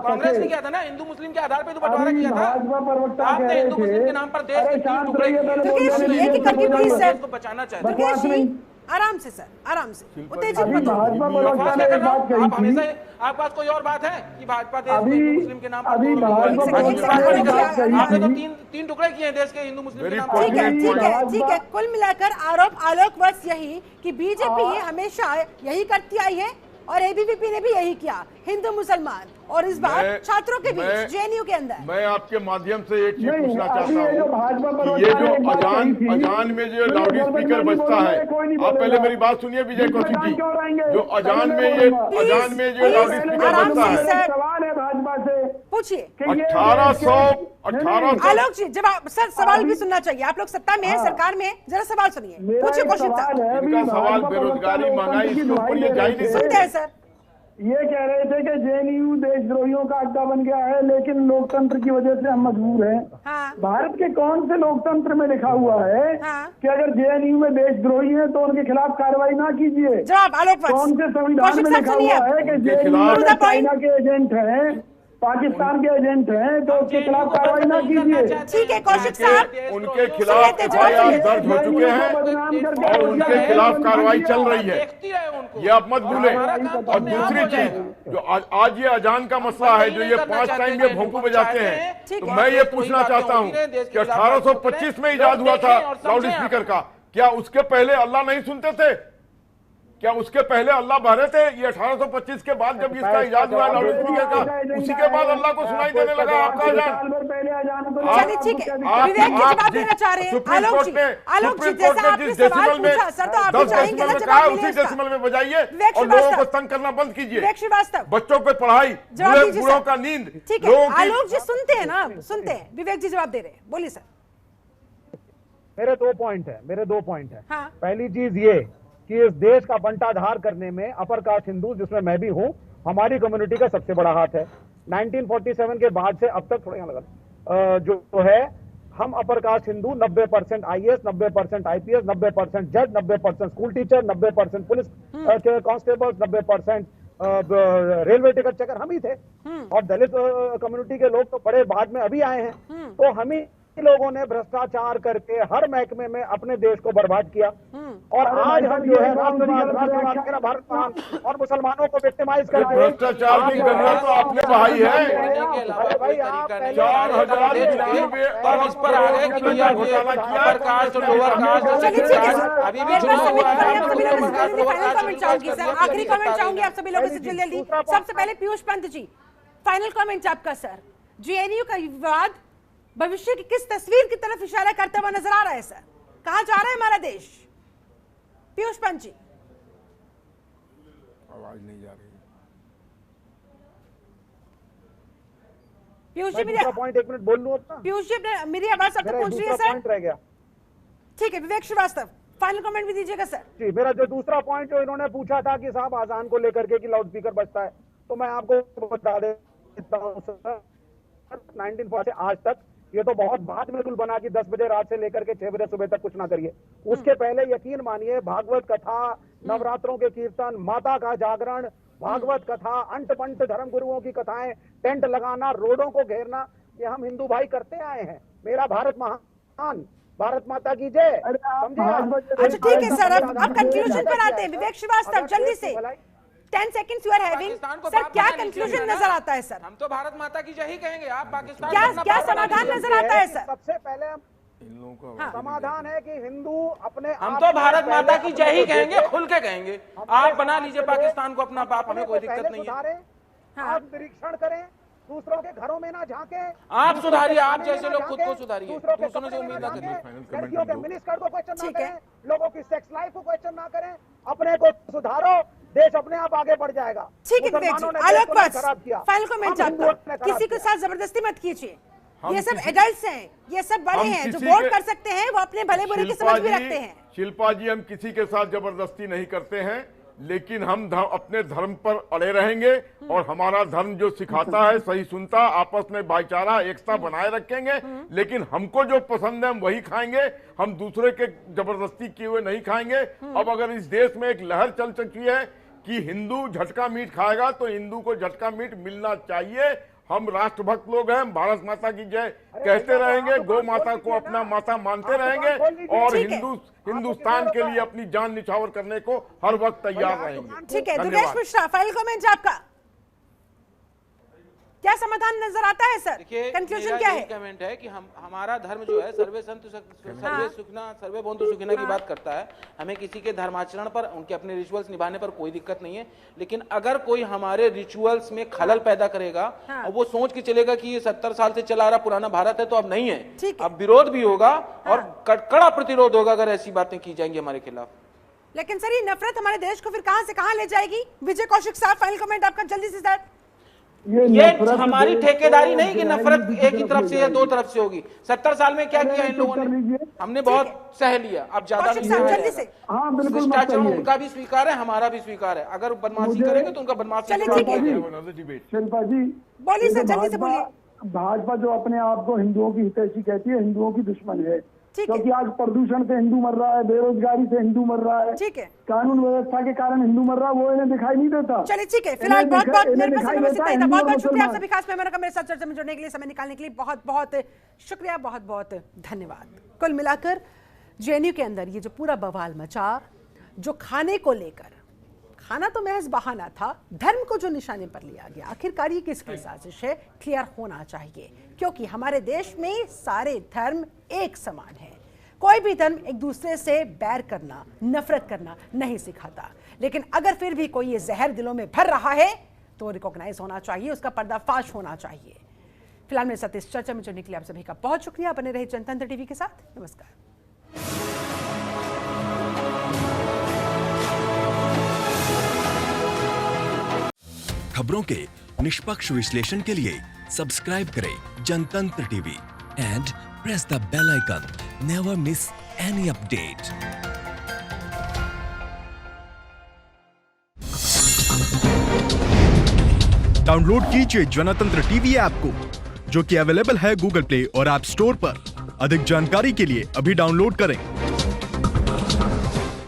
कांग्रेस ने किया था ना? हिंदू मुस्लिम के आधार पर तो बंटवारा किया था। भाजपा प्रवक्ता आपने हिंदू मुस्लिम के नाम पर देश के 3 टुकड़े किए, तो बचाना चाहते हैं। आराम से सर, आराम से, उत्तेजित अभी मत हो। भाजपा प्रवक्ता ने एक बात कही थी, आपके पास कोई और बात है कि भाजपा देश को अभी हिंदू मुस्लिम के नाम पर अभी भाजपा प्रवक्ता ने बात कही आपने तो थी, 3 टुकड़े किए हैं देश के हिंदू मुस्लिम के नाम पर। ठीक है। कुल मिलाकर आलोक बस यही कि बीजेपी हमेशा यही करती आई है और एबीवीपी ने भी यही किया, हिंदू मुसलमान, और इस बार छात्रों के बीच जेएनयू के अंदर। मैं आपके माध्यम से एक चीज पूछना चाहता अभी ये जो भाजपा हूँ, प्रवक्ता ये ने जो एक बात कही थी, अजान में जो लाउड स्पीकर बजता है, आप पहले मेरी बात सुनिए विजय कौशिक जी। जो अजान में ये लाउड स्पीकर बजता है, सवाल है भाजपा से, पूछिए। 1800 आलोक जी, जब सर सवाल भी सुनना चाहिए, आप लोग सत्ता में है, सरकार में है, जरा सवाल सुनिए, पूछिए कौशिक साहब। इनका सवाल बेरोजगारी, महंगाई, इसके ऊपर ये जा ही नहीं सुनते हैं सर। ये कह रहे थे कि जेएनयू देशद्रोहियों का अड्डा बन गया है, लेकिन लोकतंत्र की वजह से हम मजबूर हैं। हाँ। भारत के कौन से लोकतंत्र में लिखा हुआ है हाँ। कि अगर जेएनयू में देशद्रोही है तो उनके खिलाफ कार्रवाई ना कीजिए? जवाब आलोक कौन से संविधान में लिखा हुआ है कि जेएनयू चाइना के एजेंट हैं, पाकिस्तान के एजेंट हैं, तो उसके खिलाफ कार्रवाई ना कीजिए? ठीक है कौशिक साहब, उनके खिलाफ एफआईआर दर्ज हो चुके हैं और उनके खिलाफ कार्रवाई चल रही है, ये आप मत भूलें। और दूसरी चीज जो आज ये अजान का मसला है, जो ये 5 टाइम ये भोंपू बजाते हैं, तो मैं ये पूछना चाहता हूँ कि 1825 में इजाद हुआ था लाउड स्पीकर का, क्या उसके पहले अल्लाह नहीं सुनते थे? क्या उसके पहले अल्लाह बहरे थे? ये 1825 के बाद जब इसका इजाद हुआ लाउड स्पीकर का, उसी के बाद अल्लाह को सुनाई देने लगा आपका अजान। चलिए ठीक है, विवेक जी जवाब देना चाह रहे हैं। आलोक जी जैसा आपने सवाल पूछा सर, तो आप भी चाहेंगे ना जवाब मिले इसका? डेसिमल में बजाइए और लोगों को तंग करना बंद कीजिए। विवेक श्रीवास्तव, बच्चों पे पढ़ाई, बूढ़ों का नींद। ठीक है आलोक जी, सुनते हैं ना, सुनते हैं। विवेक जी जवाब दे रहे हैं, बोलिए सर। मेरे 2 पॉइंट है। हाँ। पहली चीज ये कि इस देश का बंटाधार करने में अपर कास्ट हिंदू, जिसमें मैं भी हूं, हमारी कम्युनिटी का सबसे बड़ा हाथ है। 1947 के बाद से अब तक थोड़ा यहाँ लगा जो है, हम upper caste Hindu 90% IAS, 90% IPS, 90% जज, 90% स्कूल टीचर, 90% पुलिस के कांस्टेबल्स, 90% रेलवे टिकट चेकर हम ही थे। और दलित कम्युनिटी के लोग तो बड़े बाद में अभी आए हैं। तो हमें लोगों ने भ्रष्टाचार करके हर महकमे में अपने देश को बर्बाद किया और आज हम जो है राष्ट्रवाद मेरा भारत महान और मुसलमानों को विक्टिमाइज करके भ्रष्टाचार की गणना तो आपने बढ़ाई है। भाई आप 4,093 और इस पर आ गए कि भैया अपर कास्ट और लोअर कास्ट अभी भी चुना हुआ है। आखिरी कमेंट चाहूंगी आप सभी लोगों से जल्दी। सबसे पहले पीयूष पंत जी, फाइनल कमेंट आपका सर। जेएनयू का विवाद भविष्य की किस तस्वीर की तरफ इशारा करते हुए नजर आ रहा है सर? कहां जा रहा है हमारा देश? पीयूष पंत जी। आवाज नहीं जा रही। पीयूष जी मेरी पॉइंट 1 मिनट बोल लूं अपना। पीयूष जी मेरी आवाज अब तक पहुंच रही है सर? पॉइंट रह गया। ठीक है, विवेक श्रीवास्तव फाइनल कमेंट भी दीजिएगा सर। जी, मेरा जो दूसरा पॉइंट जो इन्होंने पूछा था कि साहब आजान को लेकर के कि लाउड स्पीकर बजता है, तो मैं आपको बता देता हूं सर 1940 से आज तक ये तो बहुत बाद में रूल बना कि 10 बजे रात से लेकर के 6 बजे सुबह तक कुछ ना करिए। उसके पहले यकीन मानिए भागवत कथा, नवरात्रों के कीर्तन, माता का जागरण, भागवत कथा, अंट पंट धर्म गुरुओं की कथाएं, टेंट लगाना, रोडों को घेरना, ये हम हिंदू भाई करते आए हैं। मेरा भारत महान, भारत माता की जय। समझे? अच्छा ठीक है सर, अब कंक्लूजन पर आते हैं। विवेक श्रीवास्तव जल्दी से 10 seconds you are having। Sir क्या कंक्लूजन नजर आता है सर? हम तो भारत माता की जय ही कहेंगे, आप पाकिस्तान क्या समाधान नजर आता है सर? सबसे पहले समाधान है कि हिंदू अपने हम तो भारत माता की जय ही कहेंगे, खुल के कहेंगे। आप बना लीजिए पाकिस्तान को अपना बाप, हमें कोई दिक्कत नहीं है। आप निरीक्षण करें, दूसरों के घरों में ना झांके। आप सुधारिए, आप जैसे लोग खुद को सुधारिए, दूसरों से उम्मीद ना करिए। लड़कियों के मिनिस्टर को क्वेश्चन ना करें, लोगों की सेक्स लाइफ को क्वेश्चन ना करें, अपने को सुधारो, देश अपने आप आगे बढ़ जाएगा। ठीक है विवेक जी, आलोक बस फाइनल कमेंट आपका। किसी के साथ जबरदस्ती मत कीजिए, ये सब एडल्ट्स हैं, ये सब बड़े हैं जो वोट कर सकते हैं, वो अपने भले बुरे की समझ भी रखते हैं। शिल्पा जी, हम किसी के साथ जबरदस्ती नहीं करते हैं, लेकिन हम अपने धर्म पर अड़े रहेंगे और हमारा धर्म जो सिखाता है सही सुनता, आपस में भाईचारा एकता बनाए रखेंगे। लेकिन हमको जो पसंद है हम वही खाएंगे, हम दूसरे के जबरदस्ती किए हुए नहीं खाएंगे। अब अगर इस देश में एक लहर चल चुकी है कि हिंदू झटका मीट खाएगा, तो हिंदू को झटका मीट मिलना चाहिए। हम राष्ट्रभक्त लोग हैं, भारत माता की जय कहते रहेंगे, गौ माता को अपना माता मानते रहेंगे और हिंदुस्तान के लिए अपनी जान निछावर करने को हर वक्त तैयार रहेंगे। ठीक है, दुर्गेश मिश्रा फाइनल कमेंट आपका, क्या समाधान नजर आता है सर? कंक्लूजन क्या है? कमेंट है कि हमारा धर्म जो है सर्वे संतु सर्वे सुखना सर्वे भवन्तु सुखिना की बात करता है। हमें किसी के धर्माचरण पर, उनके अपने रिचुअल्स निभाने पर कोई दिक्कत नहीं है, लेकिन अगर कोई हमारे रिचुअल्स में खलल पैदा करेगा और वो सोच के चलेगा कि ये 70 साल से चला रहा पुराना भारत है, तो अब नहीं है, अब विरोध भी होगा और कड़ा प्रतिरोध होगा अगर ऐसी बातें की जाएंगी हमारे खिलाफ। लेकिन सर ये नफरत हमारे देश को फिर कहां से कहां ले जाएगी? विजय कौशिक साहब फाइनल कमेंट आपका जल्दी से सर। ये हमारी ठेकेदारी नहीं कि नफरत एक ही तरफ से या दो तरफ से होगी। 70 साल में क्या किया इन लोगों ने? हमने बहुत सह लिया, अब ज्यादा नहीं सह। भ्रष्टाचार उनका भी स्वीकार है, हमारा भी स्वीकार है। अगर बदमाशी करेंगे तो उनका बदमाशी। शिल्पा जी बोलिए सर, जल्दी से बोलिए। भाजपा जो अपने आप को हिंदुओं की हितैषी कहती है, हिंदुओं की दुश्मन है, क्योंकि आज प्रदूषण से हिंदू मर रहा है, बेरोजगारी से हिंदू मर रहा है, ठीक है, कानून व्यवस्था के कारण हिंदू मर रहा है, वो इन्हें दिखाई नहीं देता। चलिए ठीक है, फिलहाल बहुत बहुत मेरे पास समय बचा इतना, बहुत बहुत शुक्रिया आप सभी खास मेहमानों का मेरे साथ चर्चा में जुड़ने के लिए, समय निकालने के लिए बहुत बहुत शुक्रिया, बहुत बहुत धन्यवाद। कुल मिलाकर जेएनयू के अंदर ये जो पूरा बवाल मचा, जो खाने को लेकर, खाना तो महज बहाना था, धर्म को जो निशाने पर लिया गया, आखिरकार ये किसकी साजिश है, क्लियर होना चाहिए। क्योंकि हमारे देश में सारे धर्म एक समान है, कोई भी धर्म एक दूसरे से बैर करना, नफरत करना नहीं सिखाता। लेकिन अगर फिर भी कोई ये जहर दिलों में भर रहा है तो रिकॉग्नाइज होना चाहिए, उसका पर्दाफाश होना चाहिए। फिलहाल मेरे साथ इस चर्चा में जुड़ने के लिए आप सभी का बहुत शुक्रिया। बने रहे जनतंत्र टीवी के साथ। नमस्कार। खबरों के निष्पक्ष विश्लेषण के लिए सब्सक्राइब करें Jantantra TV and press the bell icon. Never miss any update. Download कीजिए जनतंत्र टीवी ऐप को, जो कि अवेलेबल है गूगल प्ले और ऐप स्टोर पर। अधिक जानकारी के लिए अभी डाउनलोड करें।